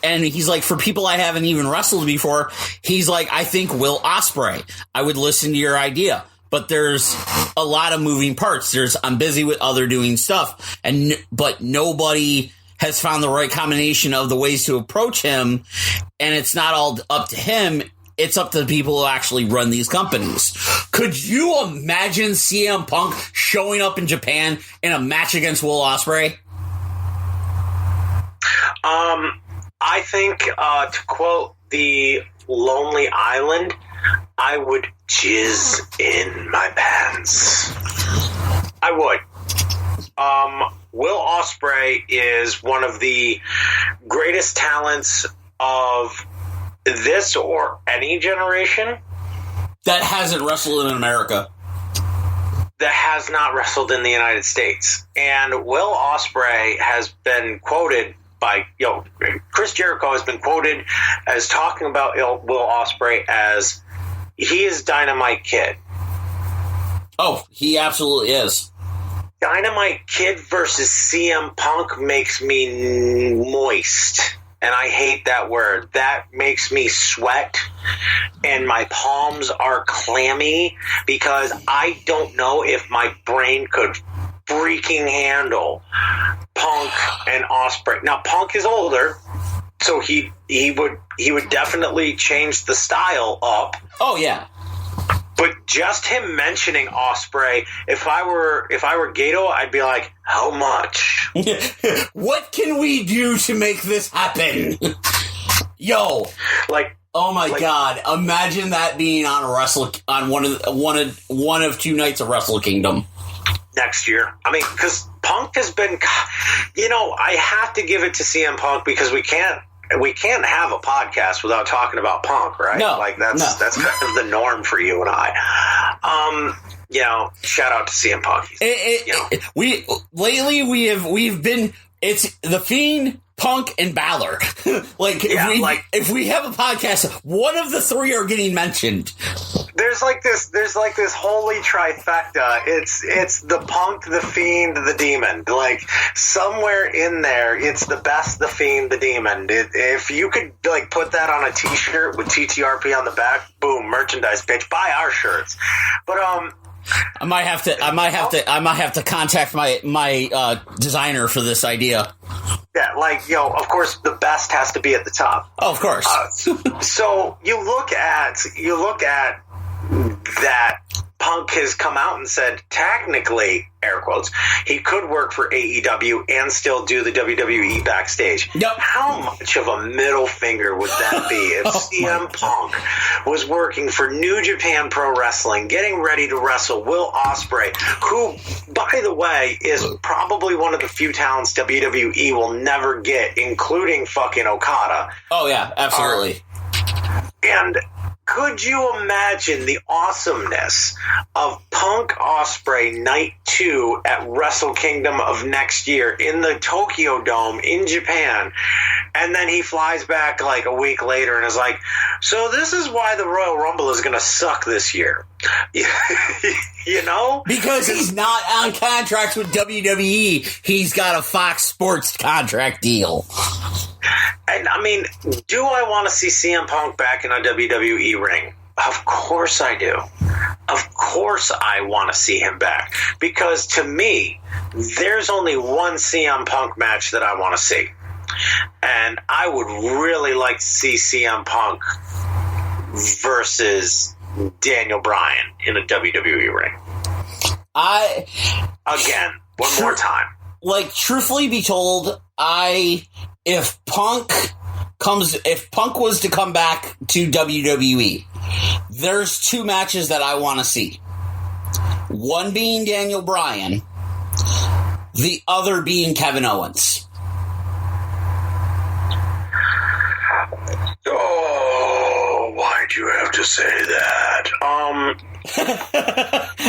And he's like, for people I haven't even wrestled before, he's like, I think Will Ospreay. I would listen to your idea. But there's a lot of moving parts. I'm busy with other doing stuff. But nobody has found the right combination of the ways to approach him, and it's not all up to him. It's up to the people who actually run these companies. Could you imagine CM Punk showing up in Japan in a match against Will Ospreay? I think, to quote the Lonely Island, I would jizz in my pants. I would. Will Ospreay is one of the greatest talents of this or any generation that hasn't wrestled in America, that has not wrestled in the United States. And Will Ospreay has been quoted by, Chris Jericho has been quoted as talking about Will Ospreay as he is Dynamite Kid. Oh, he absolutely is. Dynamite Kid versus CM Punk makes me moist. And I hate that word. That makes me sweat. And my palms are clammy because I don't know if my brain could freaking handle Punk and Ospreay. Now, Punk is older, so he would definitely change the style up. Oh, yeah. But just him mentioning Ospreay, if I were Gato, I'd be like, how much? What can we do to make this happen? Yo, oh my God! Imagine that being on one of 2 nights of Wrestle Kingdom next year. I mean, because Punk has been, I have to give it to CM Punk because we can't have a podcast without talking about Punk, right? No, that's kind of the norm for you and I. Shout out to CM Punk. We've been, it's The Fiend, Punk, and Balor. If we have a podcast, one of the 3 are getting mentioned. There's like this holy trifecta. It's the Punk, the Fiend, the Demon. Like somewhere in there, it's the best, the Fiend, the Demon. If you could put that on a T-shirt with TTRP on the back, boom, merchandise pitch. Buy our shirts. But I might have to contact my designer for this idea. Yeah, of course, the best has to be at the top. Oh, of course. So you look at that Punk has come out and said, technically, air quotes, he could work for AEW and still do the WWE backstage. Yep. How much of a middle finger would that be if CM Punk was working for New Japan Pro Wrestling, getting ready to wrestle Will Ospreay, who, by the way, is probably one of the few talents WWE will never get, including fucking Okada. Oh, yeah, absolutely. And could you imagine the awesomeness of Punk Ospreay Night 2 at Wrestle Kingdom of next year in the Tokyo Dome in Japan? And then he flies back a week later and is like, so this is why the Royal Rumble is going to suck this year. Because he's not on contract with WWE. He's got a Fox Sports contract deal. And I mean, do I want to see CM Punk back in a WWE ring? Of course I do. Of course I want to see him back. Because to me, there's only one CM Punk match that I want to see. And I would really like to see CM Punk versus Daniel Bryan in a WWE ring. Again, one more time. Truthfully be told, if Punk was to come back to WWE, there's 2 matches that I want to see. One being Daniel Bryan, the other being Kevin Owens. Oh, why'd you have to say that?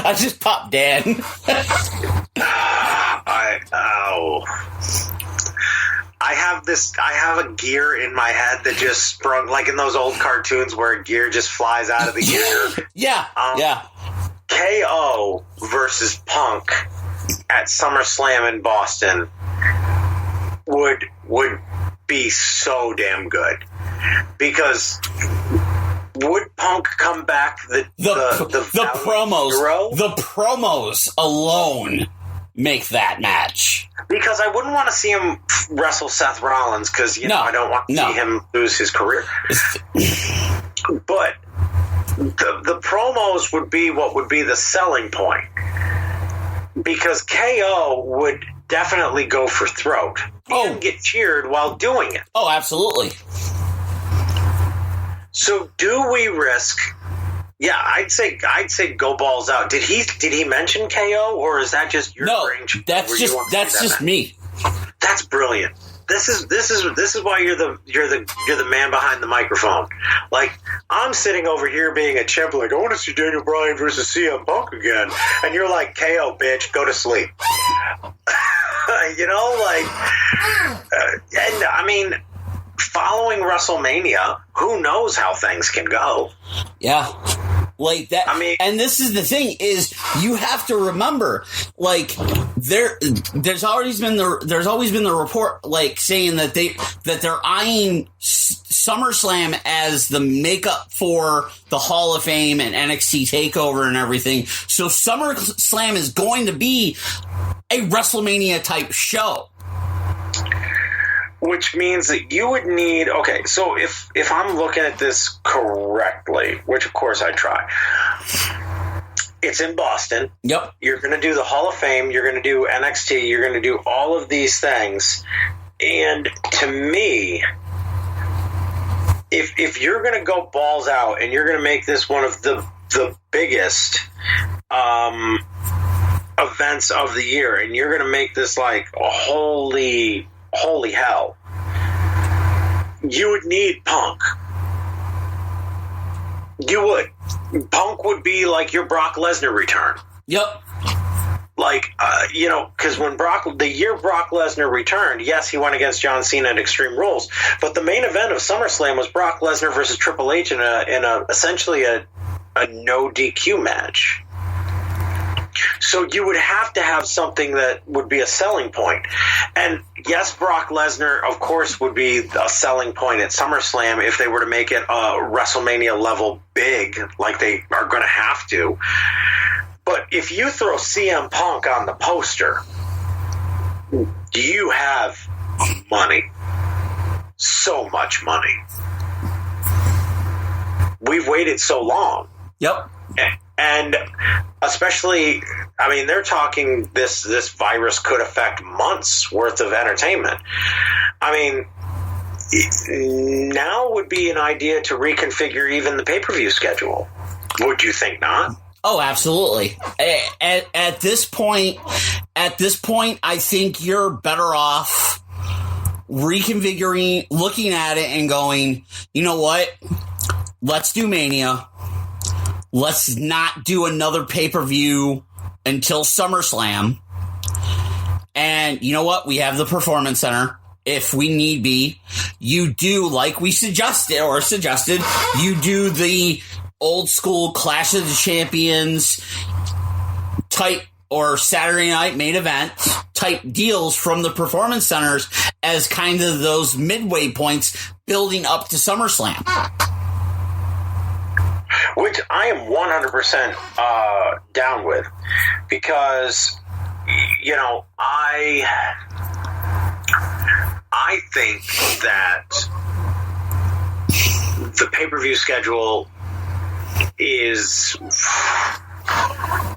I just popped Dan. I have a gear in my head that just sprung, like in those old cartoons where a gear just flies out of the gear. Yeah. KO versus Punk at SummerSlam in Boston would be so damn good. Because would Punk come back the promos hero? The promos alone make that match. Because I wouldn't want to see him wrestle Seth Rollins because, I don't want to see him lose his career. But the promos would be what would be the selling point. Because KO would definitely go for throat and get cheered while doing it. Oh, absolutely. So do we risk... Yeah, I'd say go balls out. Did he mention KO, or is that just your range? That's just me. That's brilliant. This is why you're the man behind the microphone. Like, I'm sitting over here being a chimp, like, I want to see Daniel Bryan versus CM Punk again, and you're like, KO, bitch, go to sleep. And I mean, following WrestleMania, who knows how things can go? Yeah. Like that. I mean, and this is the thing is you have to remember, like there's always been the report like saying that they're eyeing SummerSlam as the makeup for the Hall of Fame and NXT TakeOver and everything. So SummerSlam is going to be a WrestleMania type show. Which means that you would need... Okay, so if I'm looking at this correctly, which of course I try, it's in Boston. Yep. You're going to do the Hall of Fame. You're going to do NXT. You're going to do all of these things. And to me, if you're going to go balls out and you're going to make this one of the biggest events of the year, and you're going to make this like a holy hell, you would need Punk. You would. Punk would be like your Brock Lesnar return. Yep. Like, because when the year Brock Lesnar returned, yes, he went against John Cena at Extreme Rules, but the main event of SummerSlam was Brock Lesnar versus Triple H in essentially a no DQ match. So you would have to have something that would be a selling point. And yes, Brock Lesnar, of course, would be a selling point at SummerSlam if they were to make it a WrestleMania level big, like they are going to have to. But if you throw CM Punk on the poster, you have money. So much money. We've waited so long. Yep. And especially, I mean, they're talking this virus could affect months worth of entertainment. I mean, now would be an idea to reconfigure even the pay-per-view schedule. Would you think not? Oh, absolutely. At this point, I think you're better off reconfiguring, looking at it and going, you know what? Let's do Mania. Let's not do another pay-per-view until SummerSlam. And you know what? We have the Performance Center. If we need be, you do, like we suggested, you do the old school Clash of the Champions type or Saturday night main event type deals from the Performance Centers as kind of those midway points building up to SummerSlam. Which I am 100% down with, because, I think that the pay-per-view schedule is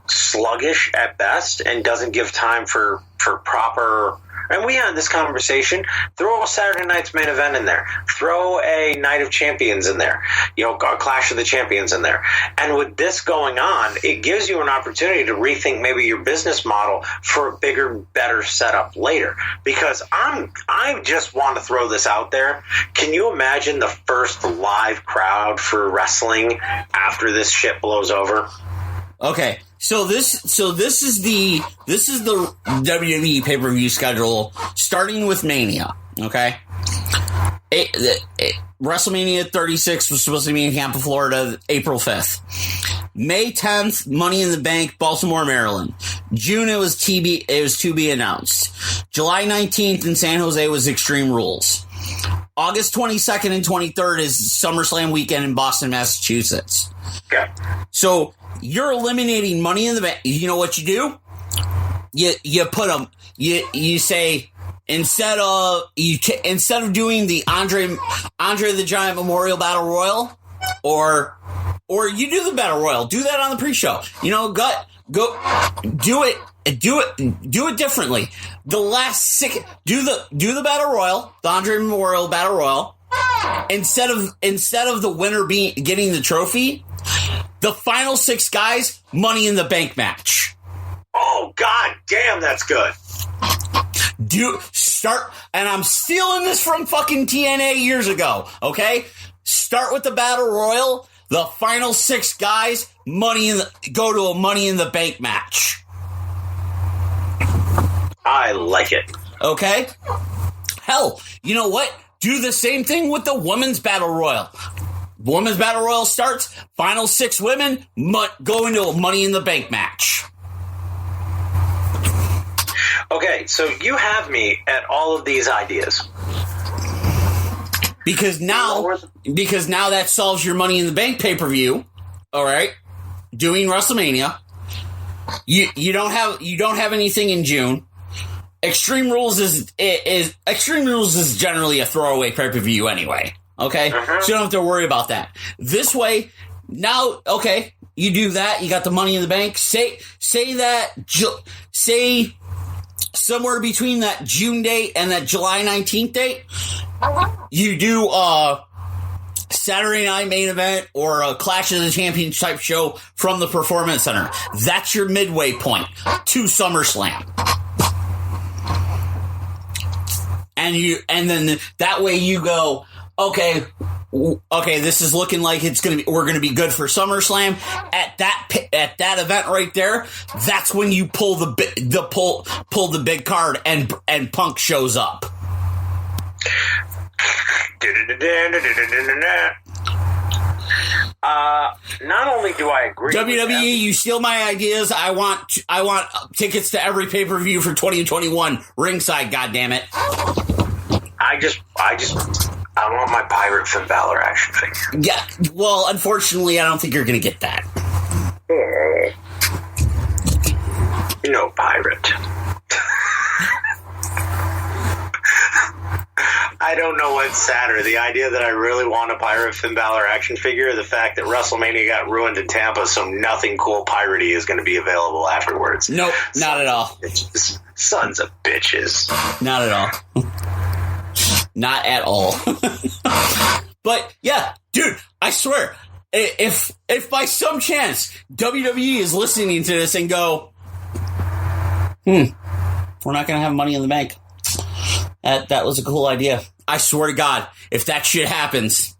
sluggish at best and doesn't give time for proper... And we had this conversation. Throw a Saturday night's main event in there. Throw a Night of Champions in there. A Clash of the Champions in there. And with this going on, it gives you an opportunity to rethink maybe your business model for a bigger, better setup later. Because I just want to throw this out there. Can you imagine the first live crowd for wrestling after this shit blows over? Okay. So this is the WWE pay-per-view schedule starting with Mania, okay? WrestleMania 36 was supposed to be in Tampa, Florida, April 5th. May 10th, Money in the Bank, Baltimore, Maryland. June it was to be announced. July 19th in San Jose was Extreme Rules. August 22nd and 23rd is SummerSlam weekend in Boston, Massachusetts. Okay. So you're eliminating Money in the Bank. You know what you do? you put them. You say instead of doing the Andre the Giant Memorial Battle Royal, or you do the Battle Royal. Do that on the pre-show. You know, go do it differently. The last six, do the Battle Royal, the Andre Memorial Battle Royal. Instead of the winner getting the trophy, the final six guys, Money in the Bank match. Oh, god damn, that's good. And I'm stealing this from fucking TNA years ago, okay? Start with the Battle Royal, the final six guys, go to a Money in the Bank match. I like it. Okay? Hell, you know what? Do the same thing with the Women's Battle Royal. Women's Battle Royal starts, final six women go into a Money in the Bank match. Okay, so you have me at all of these ideas. Because now that solves your Money in the Bank pay-per-view, all right? Doing WrestleMania. You don't have anything in June. Extreme Rules is generally a throwaway pay-per-view anyway. Okay? So you don't have to worry about that. This way, now, okay, you do that, you got the Money in the Bank. Say somewhere between that June date and that July 19th date, you do Saturday Night Main Event or a Clash of the Champions type show from the Performance Center. That's your midway point to SummerSlam. And then that way you go, okay, this is looking like we're gonna be good for SummerSlam. At that event right there, that's when you pull the big card and Punk shows up. Not only do I agree, WWE, you steal my ideas. I want tickets to every pay-per-view for 2021 ringside. Goddammit. I want my Pirate Finn Balor action figure. Yeah, well, unfortunately, I don't think you're going to get that. No pirate. I don't know what's sadder, the idea that I really want a Pirate Finn Balor action figure, or the fact that WrestleMania got ruined in Tampa, so nothing cool piratey is going to be available afterwards. Nope, not at all. Sons of bitches. Not at all. Not at all. But yeah, dude, I swear, if by some chance WWE is listening to this and go, we're not going to have Money in the Bank. That was a cool idea. I swear to God, if that shit happens,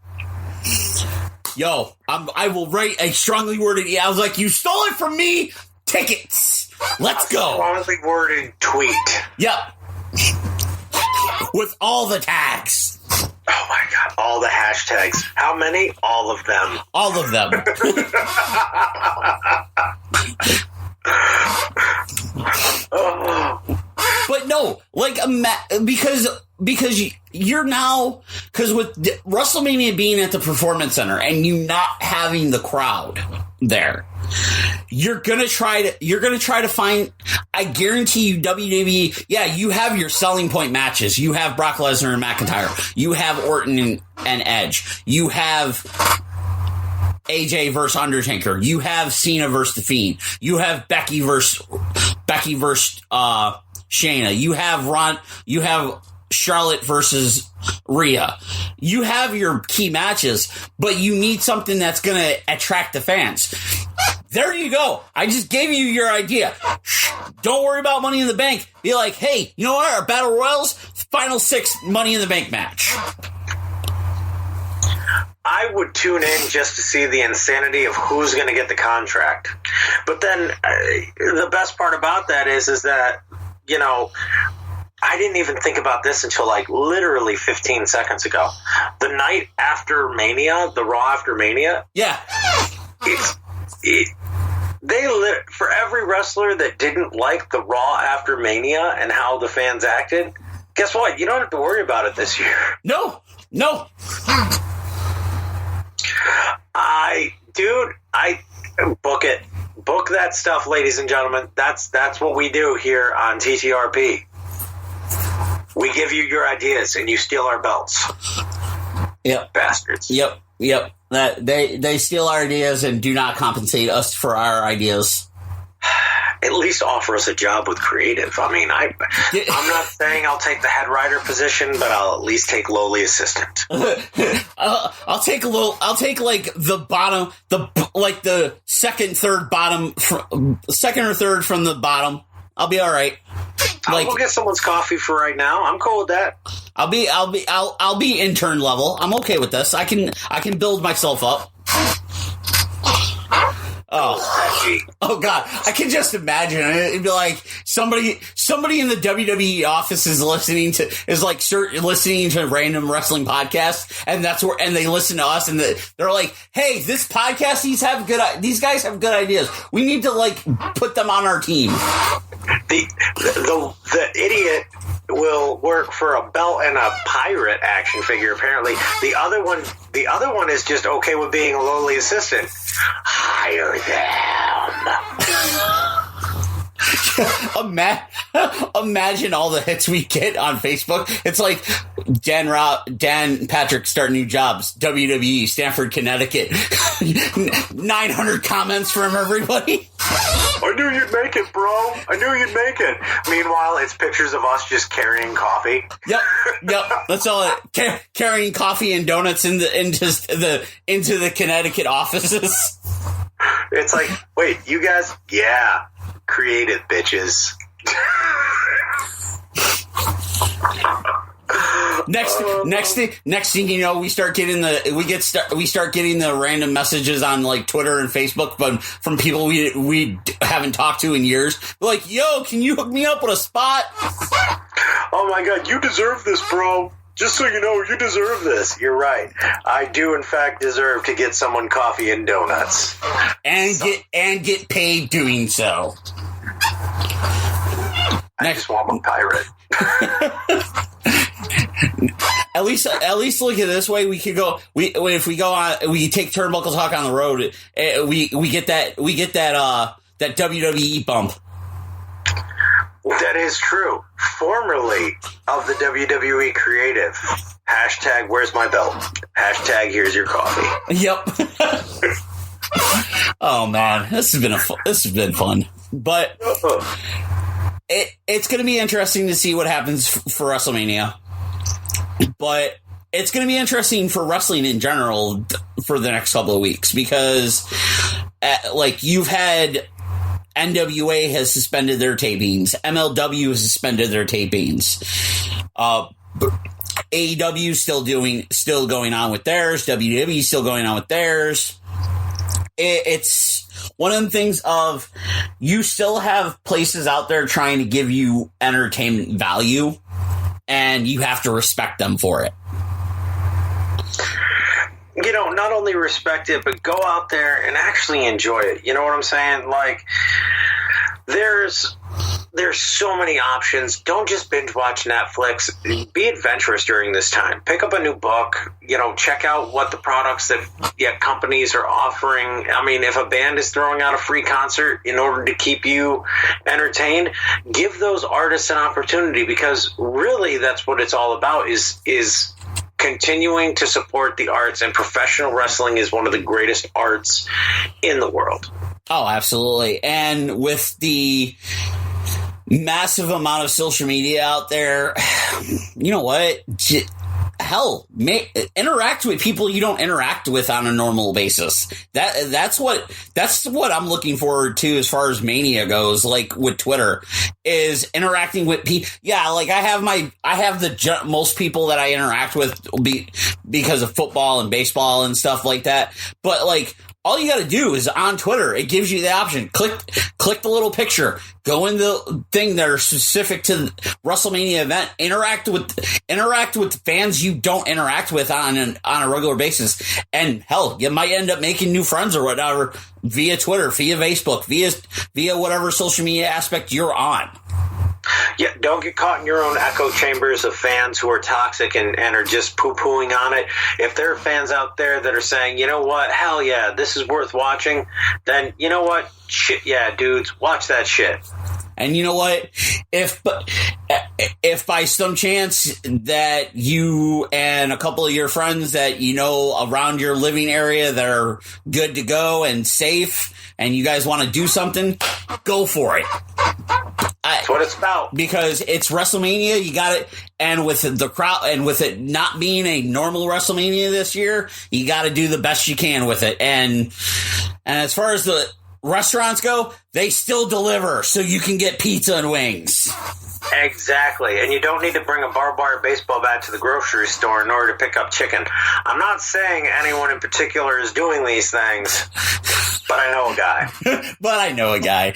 yo, I will write a strongly worded. I was like, you stole it from me. Tickets. Let's go. Strongly worded tweet. Yep. With all the tags. Oh my God, all the hashtags. How many? All of them. All of them. But no, like, because you're now, because with WrestleMania being at the Performance Center and you not having the crowd there, you're gonna try to find. I guarantee you, WWE. Yeah, you have your selling point matches. You have Brock Lesnar and McIntyre. You have Orton and Edge. You have AJ versus Undertaker. You have Cena versus The Fiend. You have Becky versus Shayna. You have Charlotte versus Rhea. You have your key matches, but you need something that's going to attract the fans. There you go. I just gave you your idea. Don't worry about Money in the Bank. Be like, hey, you know what? Our Battle Royals, final 6 Money in the Bank match. I would tune in just to see the insanity of who's going to get the contract. But then the best part about that is that, you know, I didn't even think about this until like literally 15 seconds ago. The night after Mania, the Raw after Mania. Yeah. For every wrestler that didn't like the Raw after Mania and how the fans acted, guess what? You don't have to worry about it this year. No. I book it. book that stuff, ladies and gentlemen. That's what we do here on TTRP. We give you your ideas, and you steal our belts. Yep. Bastards. Yep. That they steal our ideas and do not compensate us for our ideas. At least offer us a job with creative. I mean, I'm not saying I'll take the head writer position, but I'll at least take lowly assistant. I'll take like the bottom, the second or third from the bottom. I'll be all right. I'll go get someone's coffee for right now. I'm cool with that. I'll be intern level. I'm okay with this. I can build myself up. Oh God! I can just imagine it'd be like somebody in the WWE office is listening to random wrestling podcasts, and they listen to us, and they're like, "Hey, this podcast these guys have good ideas. We need to like put them on our team." The idiot will work for a belt and a pirate action figure. Apparently, the other one is just okay with being a lowly assistant. Hire them. Imagine all the hits we get on Facebook. It's like Dan Patrick start new jobs. WWE, Stamford, Connecticut. 900 comments from everybody. I knew you'd make it, bro. I knew you'd make it. Meanwhile, it's pictures of us just carrying coffee. Yep. That's all. Carrying coffee and donuts into the Connecticut offices. It's like, wait, you guys? Yeah, creative bitches. Next thing you know, we start getting the random messages on like Twitter and Facebook from people we haven't talked to in years. We're like, yo, can you hook me up with a spot? Oh my God, you deserve this, bro. Just so you know, you deserve this. You're right. I do, in fact, deserve to get someone coffee and donuts, and get paid doing so. I just want a pirate. At least look at it this way. We could go. If we go on, we take Turnbuckle Talk on the road. We get that WWE bump. That is true. Formerly of the WWE creative. Hashtag where's my belt? Hashtag here's your coffee. Yep. Oh man, this has been fun. But it's going to be interesting to see what happens for WrestleMania. But it's going to be interesting for wrestling in general for the next couple of weeks because, like, you've had NWA has suspended their tapings, MLW has suspended their tapings, AEW still going on with theirs, WWE still going on with theirs. It's one of the things of you still have places out there trying to give you entertainment value, and you have to respect them for it. You know, not only respect it, but go out there and actually enjoy it. You know what I'm saying? Like, there's so many options. Don't just binge watch Netflix. Be adventurous during this time. Pick up a new book. You know, check out what the products that companies are offering. I mean, if a band is throwing out a free concert in order to keep you entertained, give those artists an opportunity, because really that's what it's all about is continuing to support the arts, and professional wrestling is one of the greatest arts in the world. Oh, absolutely. And with the massive amount of social media out there, you know what? Hell, interact with people you don't interact with on a normal basis. That's what I'm looking forward to as far as Mania goes. Like with Twitter, is interacting with people. Yeah, like I have the most people that I interact with because of football and baseball and stuff like that. But like, all you got to do is on Twitter, it gives you the option. Click the little picture. Go in the thing that are specific to the WrestleMania event. Interact with fans you don't interact with on a regular basis. And hell, you might end up making new friends or whatever via Twitter, via Facebook, via whatever social media aspect you're on. Yeah, don't get caught in your own echo chambers of fans who are toxic and are just poo-pooing on it. If there are fans out there that are saying, you know what, hell yeah, this is worth watching, then you know what, shit yeah, dudes, watch that shit. And you know what? If by some chance that you and a couple of your friends that you know around your living area that are good to go and safe, and you guys want to do something, go for it. That's what it's about. Because it's WrestleMania, you got it, and with the crowd, and with it not being a normal WrestleMania this year, you got to do the best you can with it. And as far as the restaurants go, they still deliver, so you can get pizza and wings. Exactly, and you don't need to bring a barbed wire baseball bat to the grocery store in order to pick up chicken. I'm not saying anyone in particular is doing these things, but I know a guy. But I know a guy.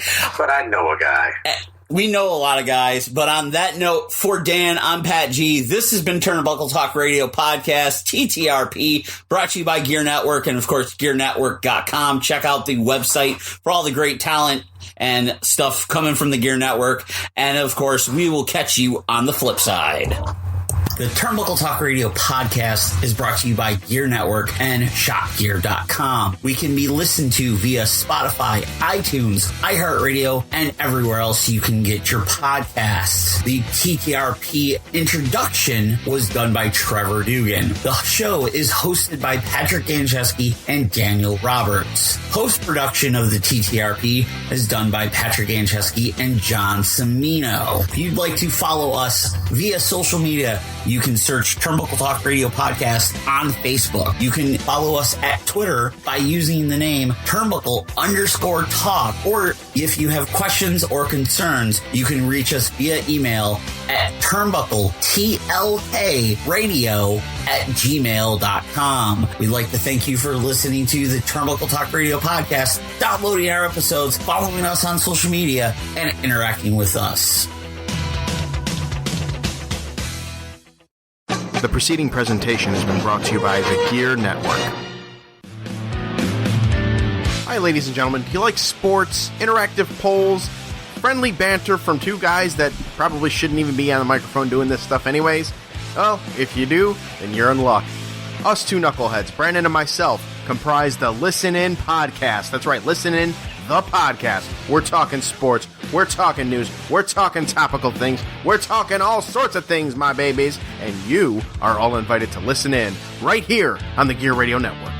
We know a lot of guys, but on that note, for Dan, I'm Pat G. This has been Turnbuckle Talk Radio Podcast, TTRP, brought to you by Gear Network and, of course, GearNetwork.com. Check out the website for all the great talent and stuff coming from the Gear Network. And, of course, we will catch you on the flip side. The Turnbuckle Talk Radio Podcast is brought to you by Gear Network and ShopGear.com. We can be listened to via Spotify, iTunes, iHeartRadio, and everywhere else you can get your podcasts. The TTRP introduction was done by Trevor Dugan. The show is hosted by Patrick Gancheski and Daniel Roberts. Post-production of the TTRP is done by Patrick Gancheski and John Cimino. If you'd like to follow us via social media, you can search Turnbuckle Talk Radio Podcast on Facebook. You can follow us at Twitter by using the name Turnbuckle_Talk. Or if you have questions or concerns, you can reach us via email at turnbuckletlkradio@gmail.com. We'd like to thank you for listening to the Turnbuckle Talk Radio Podcast, downloading our episodes, following us on social media, and interacting with us. The preceding presentation has been brought to you by the Gear Network. Hi, ladies and gentlemen. Do you like sports, interactive polls, friendly banter from two guys that probably shouldn't even be on the microphone doing this stuff anyways? Well, if you do, then you're in luck. Us two knuckleheads, Brandon and myself, comprise the Listen In Podcast. That's right, Listen In, the podcast. We're talking sports. We're talking news. We're talking topical things. We're talking all sorts of things, my babies. And you are all invited to listen in right here on the Gear Radio Network.